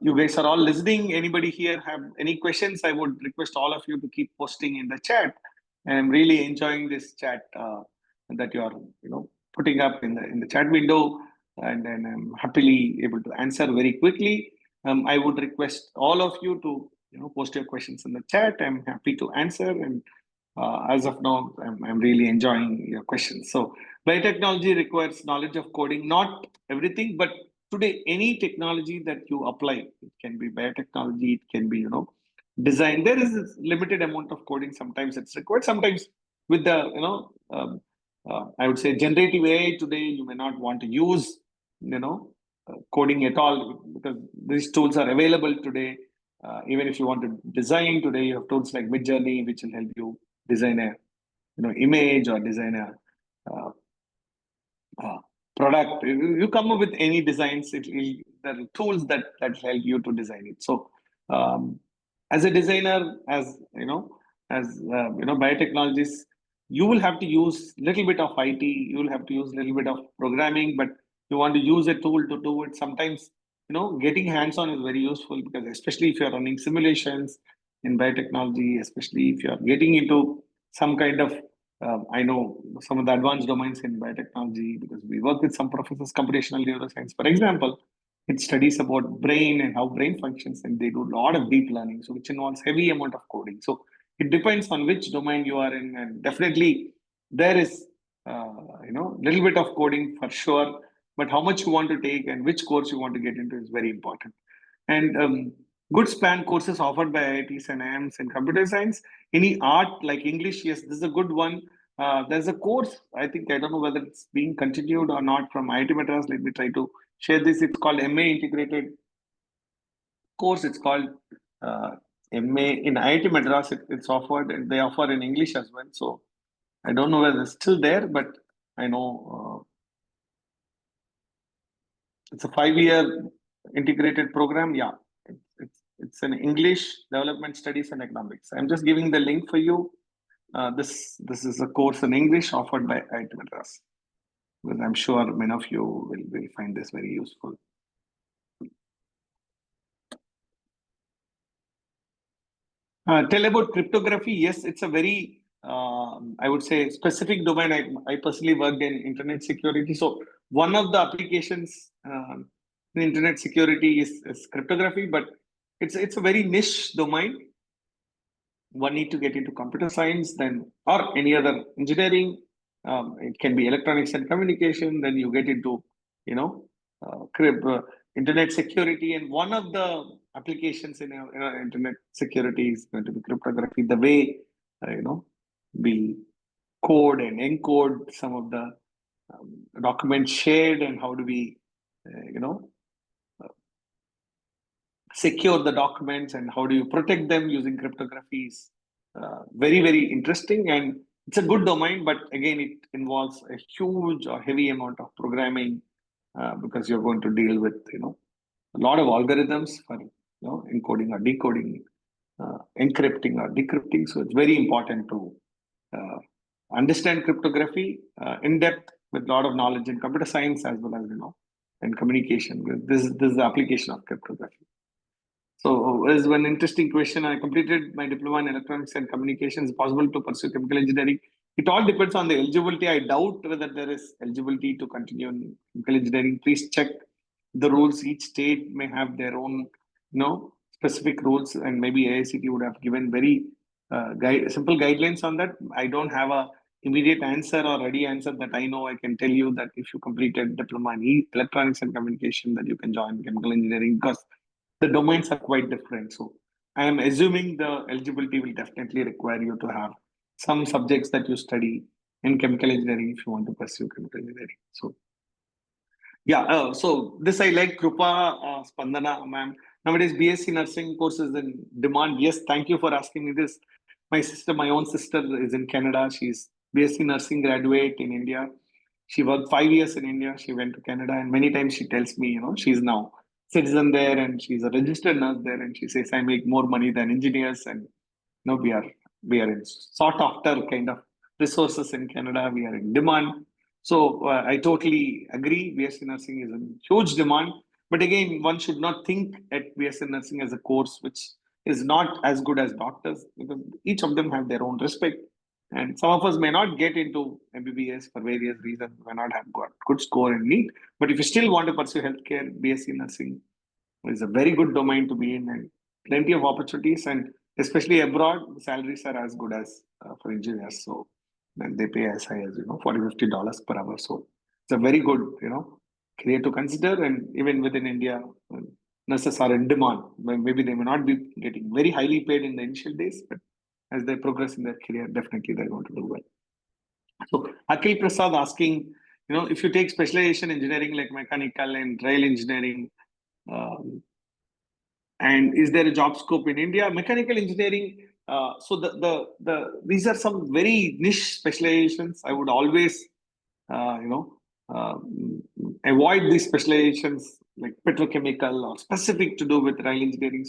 you guys are all listening. Anybody here have any questions? I would request all of you to keep posting in the chat. And I'm really enjoying this chat that you are, putting up in the chat window, and I'm happily able to answer very quickly. I would request all of you to, post your questions in the chat. I'm happy to answer, and as of now, I'm really enjoying your questions. So, biotechnology requires knowledge of coding, not everything, but today any technology that you apply, it can be biotechnology, it can be design. There is this limited amount of coding. Sometimes it's required. Sometimes with the I would say generative AI today, you may not want to use coding at all, because these tools are available today. Even if you want to design today, you have tools like Midjourney, which will help you design a image, or design a uh, uh, product. You come up with any designs, there are tools that help you to design it. So as a designer, as biotechnologists, you will have to use little bit of IT, you will have to use little bit of programming, but you want to use a tool to do it. Sometimes, getting hands-on is very useful, because especially if you're running simulations in biotechnology, especially if you're getting into some kind of, I know some of the advanced domains in biotechnology, because we work with some professors, computational neuroscience, for example. It studies about brain and how brain functions, and they do a lot of deep learning, so which involves heavy amount of coding. So it depends on which domain you are in, and definitely there is, little bit of coding for sure. But how much you want to take and which course you want to get into is very important. And good span courses offered by IITs and IIMs in computer science. Any art like English, yes, this is a good one. There's a course, I think, I don't know whether it's being continued or not, from IIT Madras. Let me try to share this. It's called MA Integrated course. It's called MA in IIT Madras. It's offered, and they offer in English as well. So I don't know whether it's still there, but I know it's a 5-year integrated program. Yeah, it's an English development studies and economics. I'm just giving the link for you. This is a course in English offered by IIT Madras. Because I'm sure many of you will find this very useful. Tell about cryptography. Yes, it's a very, I would say, specific domain. I personally worked in internet security. So one of the applications in internet security is cryptography, but it's a very niche domain. One need to get into computer science, then or any other engineering. It can be electronics and communication. Then you get into, you know, internet security, and one of the applications in internet security is going to be cryptography. The way we code and encode some of the documents shared, and how do we, secure the documents, and how do you protect them using cryptography is very, very interesting, and it's a good domain. But again, it involves a huge or heavy amount of programming, because you're going to deal with a lot of algorithms for encoding or decoding, encrypting or decrypting. So it's very important to uh, understand cryptography in depth, with a lot of knowledge in computer science as well as in communication. This is the application of cryptography. So, is one interesting question. I completed my diploma in electronics and communications. Possible to pursue chemical engineering? It all depends on the eligibility. I doubt whether there is eligibility to continue in chemical engineering. Please check the rules. Each state may have their own, specific rules, and maybe AICT would have given very simple guidelines on that. I don't have a immediate answer or ready answer that I know. I can tell you that if you completed diploma in electronics and communication, that you can join chemical engineering, because the domains are quite different. So I am assuming the eligibility will definitely require you to have some subjects that you study in chemical engineering if you want to pursue chemical engineering. So yeah, so this I like, Krupa, Spandana, ma'am. Nowadays, BSc nursing courses in demand. Yes, thank you for asking me this. My own sister is in Canada. She's BSc nursing graduate in India. She worked 5 years in India. She went to Canada, and many times she tells me, she's now citizen there, and she's a registered nurse there, and she says, I make more money than engineers, and we are in sought after kind of resources in Canada. We are in demand. So I totally agree. BSc nursing is in huge demand. But again, one should not think at BSc nursing as a course which is not as good as doctors, because each of them have their own respect. And some of us may not get into MBBS for various reasons, may not have got good score in NEET. But if you still want to pursue healthcare, BSc nursing is a very good domain to be in, and plenty of opportunities. And especially abroad, the salaries are as good as for engineers. So then they pay as high as $40-50 per hour. So it's a very good career to consider. And even within India, nurses are in demand. Maybe they may not be getting very highly paid in the initial days, but as they progress in their career, definitely they're going to do well. So Akhil Prasad asking, if you take specialization engineering like mechanical and rail engineering, um, and is there a job scope in India? Mechanical engineering. So these are some very niche specializations. I would always, avoid these specializations like petrochemical or specific to do with rail engineering.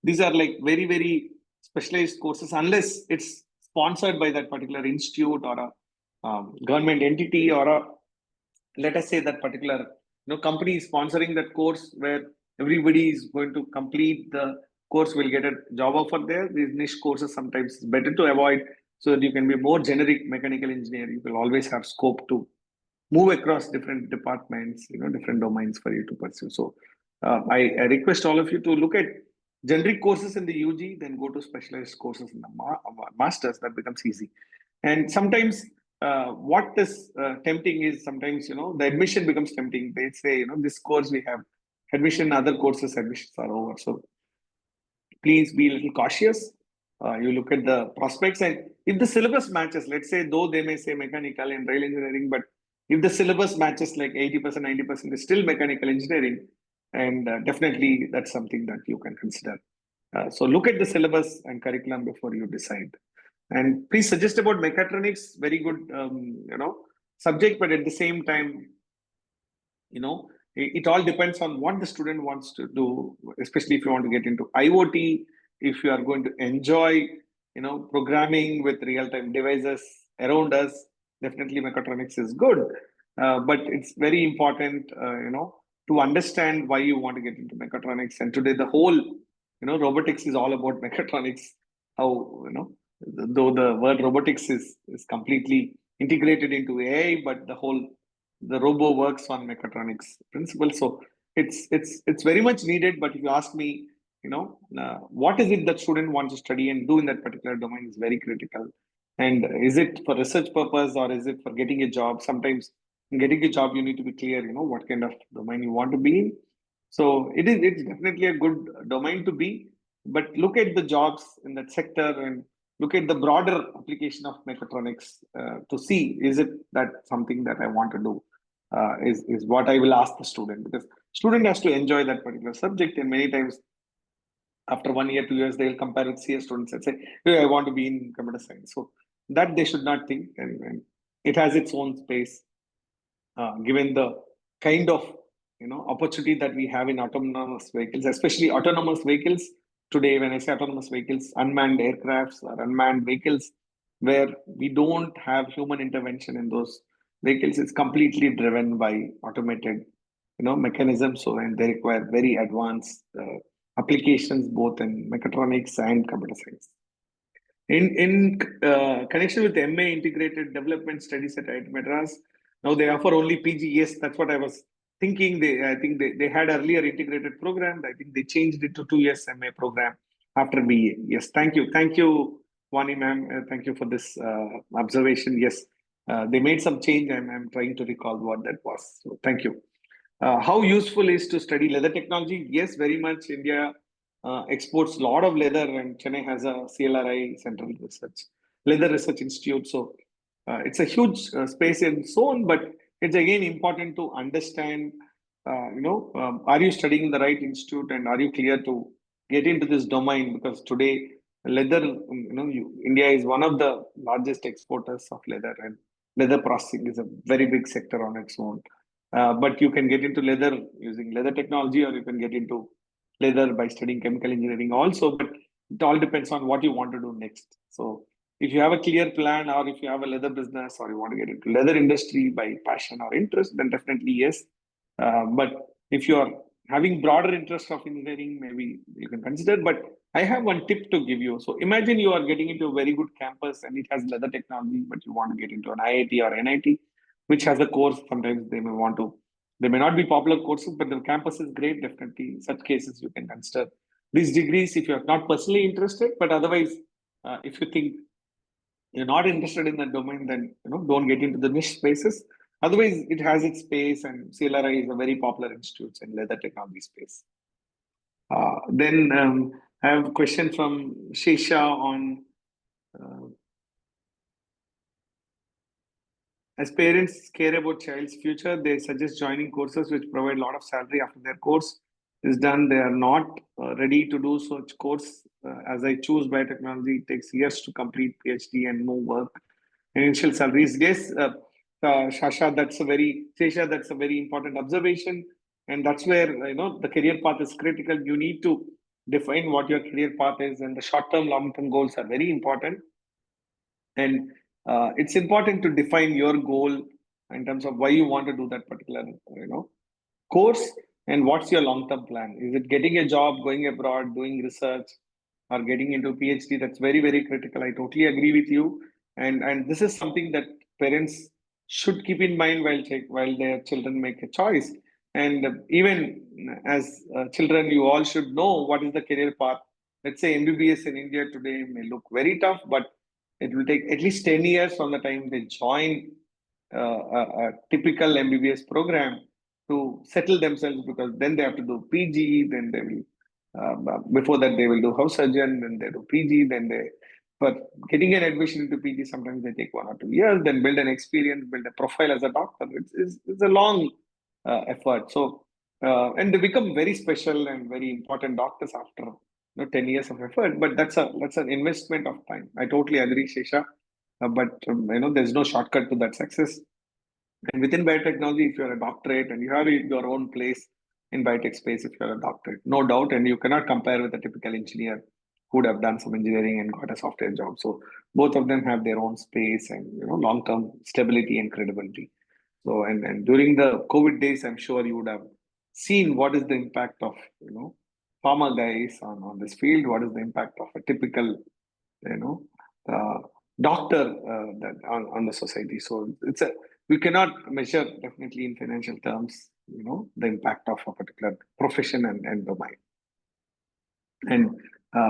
These are like very, very specialized courses, unless it's sponsored by that particular institute or a government entity, or a, let us say, that particular company is sponsoring that course where everybody is going to complete the course will get a job offer there. These niche courses sometimes is better to avoid so that you can be more generic mechanical engineer. You will always have scope to move across different departments, different domains for you to pursue. So I request all of you to look at generic courses in the UG, then go to specialized courses in the masters. That becomes easy. And sometimes what is tempting is sometimes the admission becomes tempting. They say this course we have admission, other courses admissions are over. So please be a little cautious. You look at the prospects, and if the syllabus matches, let's say, though they may say mechanical and rail engineering, but if the syllabus matches like 80%, 90% is still mechanical engineering, and definitely that's something that you can consider. So look at the syllabus and curriculum before you decide. And please suggest about mechatronics, very good, subject, but at the same time, it all depends on what the student wants to do, especially if you want to get into IoT, if you are going to enjoy, programming with real-time devices around us, definitely mechatronics is good. But it's very important, to understand why you want to get into mechatronics. And today, the whole, robotics is all about mechatronics. How, though the word robotics is completely integrated into AI, but the robo works on mechatronics principles. So it's very much needed. But if you ask me, what is it that student wants to study and do in that particular domain is very critical. And is it for research purpose or is it for getting a job? Sometimes in getting a job, you need to be clear, what kind of domain you want to be in. So it's definitely a good domain to be, but look at the jobs in that sector and look at the broader application of mechatronics to see, is it that something that I want to do? Is what I will ask the student, because student has to enjoy that particular subject. And many times after 1 year, 2 years, they'll compare with CS students and say, hey, I want to be in computer science. So that they should not think, and it has its own space, given the kind of opportunity that we have in autonomous vehicles, especially autonomous vehicles. Today, when I say autonomous vehicles, unmanned aircrafts or unmanned vehicles, where we don't have human intervention in those vehicles, it's completely driven by automated mechanisms. So, and they require very advanced applications both in mechatronics and computer science. In connection with MA Integrated Development Studies at IIT Madras, now they offer only PG. Yes, that's what I was thinking. I think they had earlier integrated program. I think they changed it to 2 years MA program after BA. Yes, thank you, Wani ma'am. Thank you for this observation. Yes, they made some change. I'm trying to recall what that was. So thank you. How useful is to study leather technology? Yes, very much. India exports a lot of leather, and Chennai has a CLRI, Central Research Leather Research Institute. So it's a huge space and so on. But it's again important to understand. Are you studying in the right institute, and are you clear to get into this domain? Because today, leather, India is one of the largest exporters of leather, and leather processing is a very big sector on its own. But you can get into leather using leather technology, or you can get into leather by studying chemical engineering also. But it all depends on what you want to do next. So if you have a clear plan, or if you have a leather business, or you want to get into leather industry by passion or interest, then definitely yes. But if you are having broader interest of engineering, maybe you can consider. But I have one tip to give you. So imagine you are getting into a very good campus and it has leather technology, but you want to get into an IIT or NIT, which has a course. Sometimes they may not be popular courses, but the campus is great. Definitely, in such cases, you can consider these degrees if you are not personally interested. But otherwise, if you think you're not interested in that domain, then don't get into the niche spaces. Otherwise, it has its space, and CLRI is a very popular institute in leather technology space. Then I have a question from Shesha on uh, as parents care about child's future, they suggest joining courses which provide a lot of salary after their course is done. They are not ready to do such course. As I choose biotechnology, it takes years to complete PhD and more work. Initial salaries, yes, Shesha, that's a very important observation, and that's where the career path is critical. You need to define what your career path is, and the short-term, long-term goals are very important. And it's important to define your goal in terms of why you want to do that particular course, and what's your long-term plan? Is it getting a job, going abroad, doing research, or getting into PhD? That's very, very critical. I totally agree with you. And this is something that parents should keep in mind while their children make a choice. And even as children, you all should know what is the career path. Let's say MBBS in India today may look very tough, but it will take at least 10 years from the time they join a typical MBBS program to settle themselves, because then they have to do PG, then they will, before that, they will do house surgeon, then they do PG, then they, but getting an admission into PG, sometimes they take 1 or 2 years, then build an experience, build a profile as a doctor. It's a long effort. So, and they become very special and very important doctors after 10 years of effort, but that's an investment of time. I totally agree, Shesha. But there's no shortcut to that success. And within biotechnology, if you're a doctorate and you have your own place in biotech space, if you're a doctorate, no doubt, and you cannot compare with a typical engineer who would have done some engineering and got a software job. So both of them have their own space and long-term stability and credibility. So and during the COVID days, I'm sure you would have seen what is the impact of pharma guys on this field. What is the impact of a typical you know uh, doctor that on the society. So it's a we cannot measure definitely in financial terms the impact of a particular profession and domain. And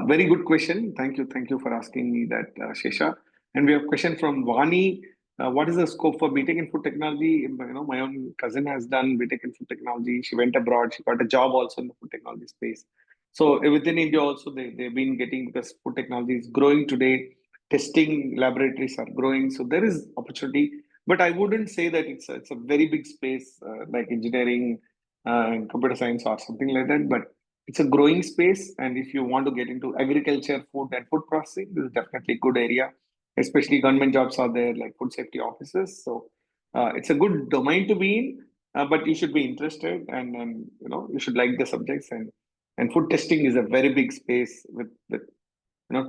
very good question. Thank you for asking me that, Shesha. And we have a question from Vani. What is the scope for BTech in food technology? My own cousin has done BTech in food technology. She went abroad. She got a job also in the food technology space. So within India also, they've been getting, because food technology is growing today. Testing laboratories are growing. So there is opportunity. But I wouldn't say that it's a very big space like engineering and computer science or something like that. But it's a growing space, and if you want to get into agriculture, food and food processing, this is definitely a good area. Especially government jobs are there, like food safety officers. So it's a good domain to be in, but you should be interested, and you should like the subjects. And food testing is a very big space with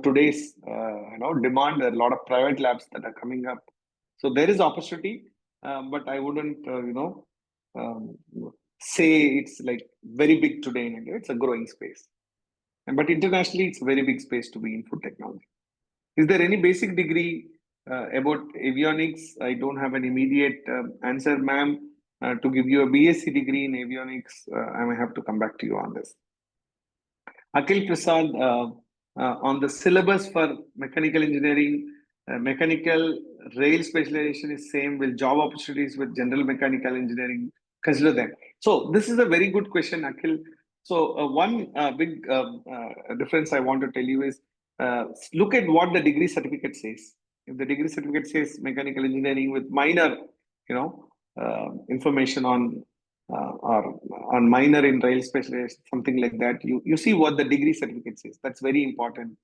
today's demand. There are a lot of private labs that are coming up, so there is opportunity. But I wouldn't um, say it's like very big today in India. It's a growing space, but internationally, it's a very big space to be in food technology. Is there any basic degree about avionics? I don't have an immediate answer, ma'am. To give you a BSc degree in avionics, I may have to come back to you on this. Akhil Prasad, on the syllabus for mechanical engineering, mechanical rail specialization is same. Will job opportunities with general mechanical engineering consider them? So this is a very good question, Akhil. So one big difference I want to tell you is look at what the degree certificate says. If the degree certificate says mechanical engineering with minor, information or on minor in rail specialization, something like that. You see what the degree certificate says. That's very important.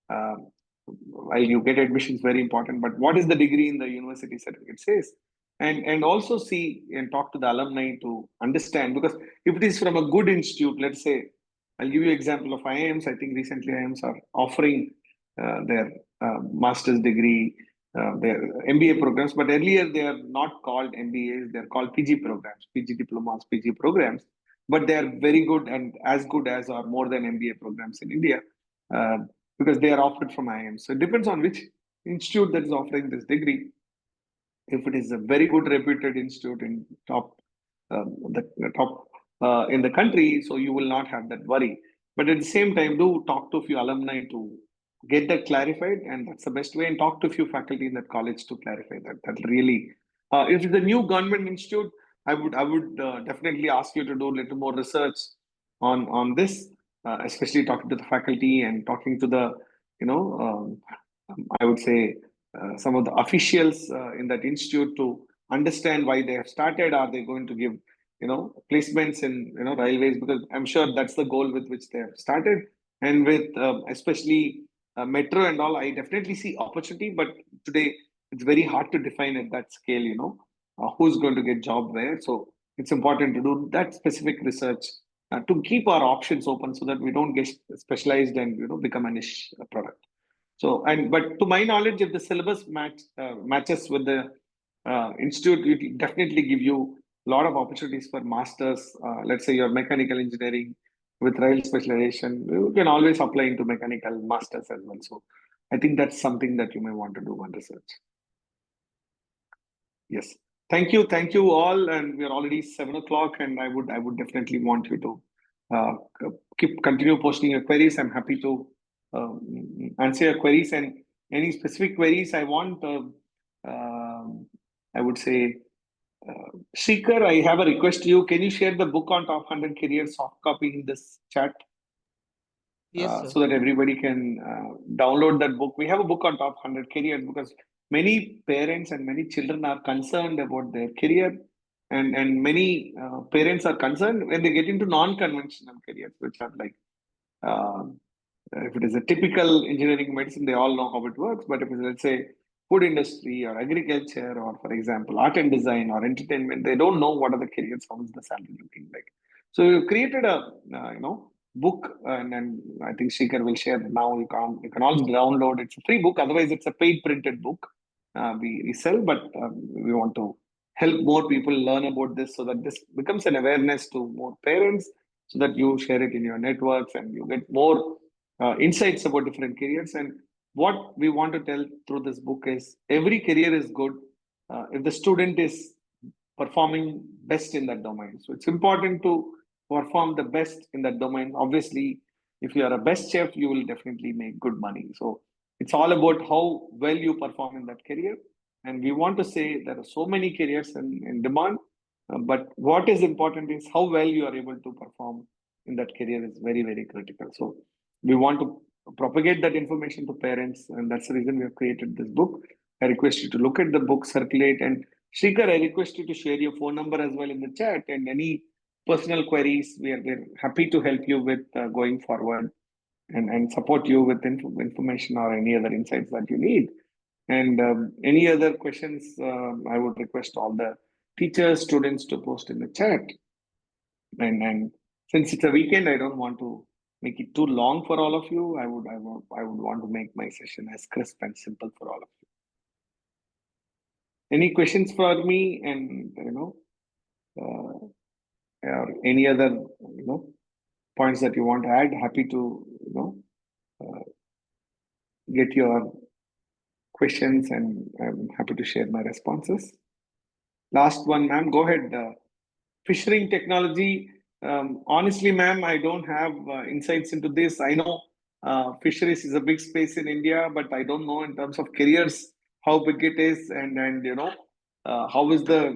While you get admissions, very important. But what is the degree in the university certificate says? And also see and talk to the alumni to understand, because if it is from a good institute, let's say, I'll give you an example of IIMs. I think recently IIMs are offering their master's degree, their MBA programs, but earlier they are not called MBAs, they're called PG programs, PG diplomas, PG programs, but they are very good and as good as or more than MBA programs in India uh, because they are offered from IIM. So it depends on which institute that is offering this degree. If it is a very good reputed institute in the top in the country, so you will not have that worry. But at the same time, do talk to a few alumni to get that clarified, and that's the best way. And talk to a few faculty in that college to clarify that. That really, if it's a new government institute, I would definitely ask you to do a little more research on this, especially talking to the faculty and talking to the you know I would say some of the officials in that institute to understand why they have started. Are they going to give placements in railways? Because I'm sure that's the goal with which they have started. And with especially metro and all, I definitely see opportunity. But today it's very hard to define at that scale. Who's going to get job where? So it's important to do that specific research to keep our options open so that we don't get specialized and become a niche product. So, but to my knowledge, if the syllabus matches with the institute, it will definitely give you lot of opportunities for masters. Let's say you're mechanical engineering with rail specialization, you can always apply into mechanical masters as well. So I think that's something that you may want to do on research. Yes. Thank you all. And we're already 7 o'clock, and I would definitely want you to uh, continue posting your queries. I'm happy to answer your queries, and any specific queries I want. Um I would say, Shikar, I have a request to you. Can you share the book on top 100 careers soft copy in this chat? Yes, sir. So that everybody can download that book. We have a book on top 100 careers because many parents and many children are concerned about their career, and many parents are concerned when they get into non-conventional careers, which are like uh, if it is a typical engineering medicine, they all know how it works. But if it's, let's say, food industry or agriculture, or for example, art and design or entertainment, they don't know what are the careers, how is the salary looking like. So we've created a book, and I think Shikar will share now. You can also download. It's a free book. Otherwise, it's a paid printed book. We sell, but we want to help more people learn about this so that this becomes an awareness to more parents, so that you share it in your networks and you get more insights about different careers. And what we want to tell through this book is every career is good if the student is performing best in that domain. So it's important to perform the best in that domain. Obviously, if you are a best chef, you will definitely make good money. So it's all about how well you perform in that career. And we want to say there are so many careers in demand, but what is important is how well you are able to perform in that career is very, very critical. So we want to propagate that information to parents, and that's the reason we have created this book. I request you to look at the book, circulate, and Shrikar, I request you to share your phone number as well in the chat, and any personal queries, we're happy to help you with going forward, and support you with information or any other insights that you need. And any other questions, I would request all the teachers, students to post in the chat. And since it's a weekend, I don't want to make it too long for all of you. I would want to make my session as crisp and simple for all of you. Any questions for me, and or any other points that you want to add? Happy to get your questions, and I'm happy to share my responses. Last one, ma'am, go ahead. Fishing technology. Honestly, ma'am, I don't have insights into this. I know fisheries is a big space in India, but I don't know in terms of careers how big it is, and how is the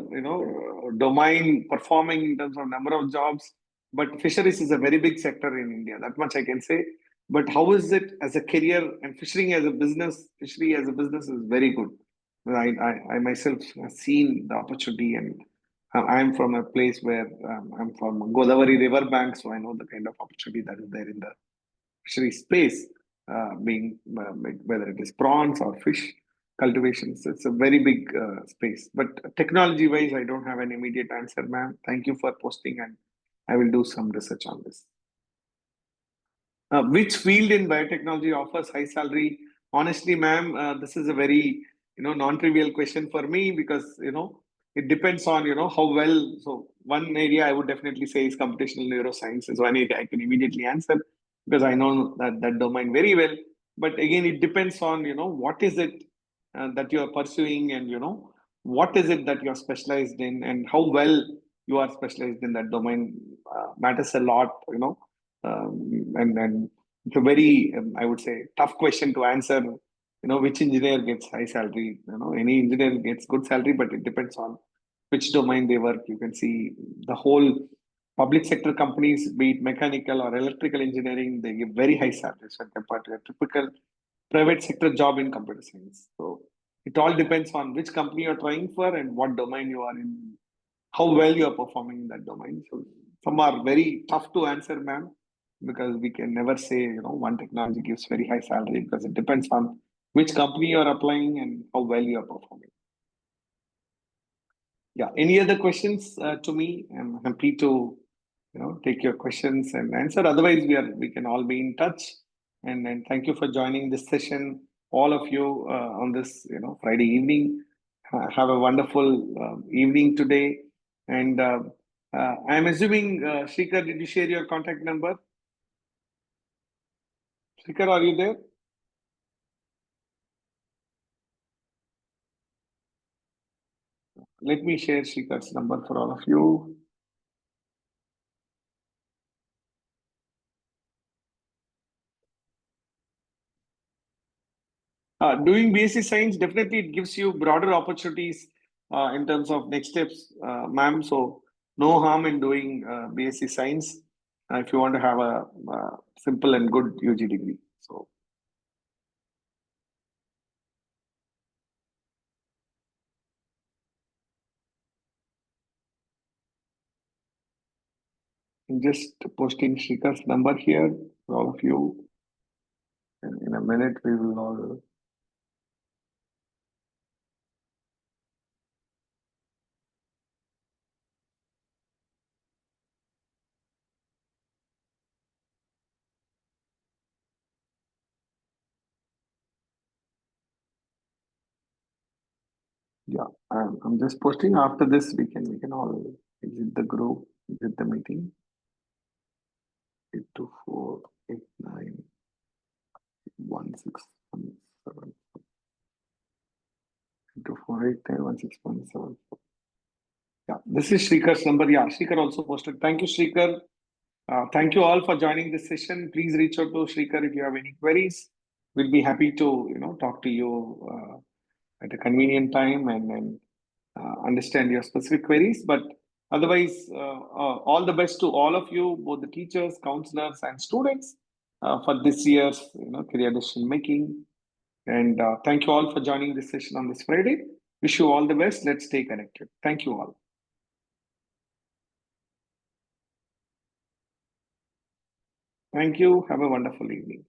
domain performing in terms of number of jobs. But fisheries is a very big sector in India. That much I can say. But how is it as a career, and fishing as a business? Fishery as a business is very good. I myself have seen the opportunity, and I'm from a place where I'm from Godavari River bank, so I know the kind of opportunity that is there in the fishery space, being whether it is prawns or fish cultivations. It's a very big space. But technology wise, I don't have an immediate answer, ma'am. Thank you for posting, and I will do some research on this. Which field in biotechnology offers high salary? Honestly, ma'am, this is a very non-trivial question for me, because it depends on how well. So one area I would definitely say is computational neuroscience is one area I can immediately answer, because I know that domain very well. But again, it depends on what is it that you are pursuing, and what is it that you are specialized in, and how well you are specialized in that domain matters a lot. And it's a very I would say tough question to answer. Which engineer gets high salary? Any engineer gets good salary, but it depends on which domain they work. You can see the whole public sector companies, be it mechanical or electrical engineering, they give very high salaries when compared to a typical private sector job in computer science. So it all depends on which company you're trying for and what domain you are in, how well you're performing in that domain. So some are very tough to answer, ma'am, because we can never say, one technology gives very high salary, because it depends on which company you're applying and how well you're performing. Yeah. Any other questions to me? I'm happy to, take your questions and answer. Otherwise, we can all be in touch. And thank you for joining this session, all of you, on this, Friday evening. Have a wonderful evening today. And I'm assuming, Shrikar, did you share your contact number? Shrikar, are you there? Let me share Shrikar's number for all of you. Doing BSc Science, definitely it gives you broader opportunities in terms of next steps, ma'am. So no harm in doing BSc Science if you want to have a simple and good UG degree. So I'm just posting Srikar's number here for all of you. And in a minute, we will all. Yeah, I'm just posting. After this, we can all exit the group, exit the meeting. 824891617. 824891617. Yeah, this is Srikar's number. Yeah, Srikar also posted. Thank you, Srikar. Thank you all for joining this session. Please reach out to Srikar if you have any queries. We'll be happy to talk to you at a convenient time and understand your specific queries. But otherwise, all the best to all of you, both the teachers, counselors, and students, for this year's career decision making. And thank you all for joining this session on this Friday. Wish you all the best. Let's stay connected. Thank you all. Thank you. Have a wonderful evening.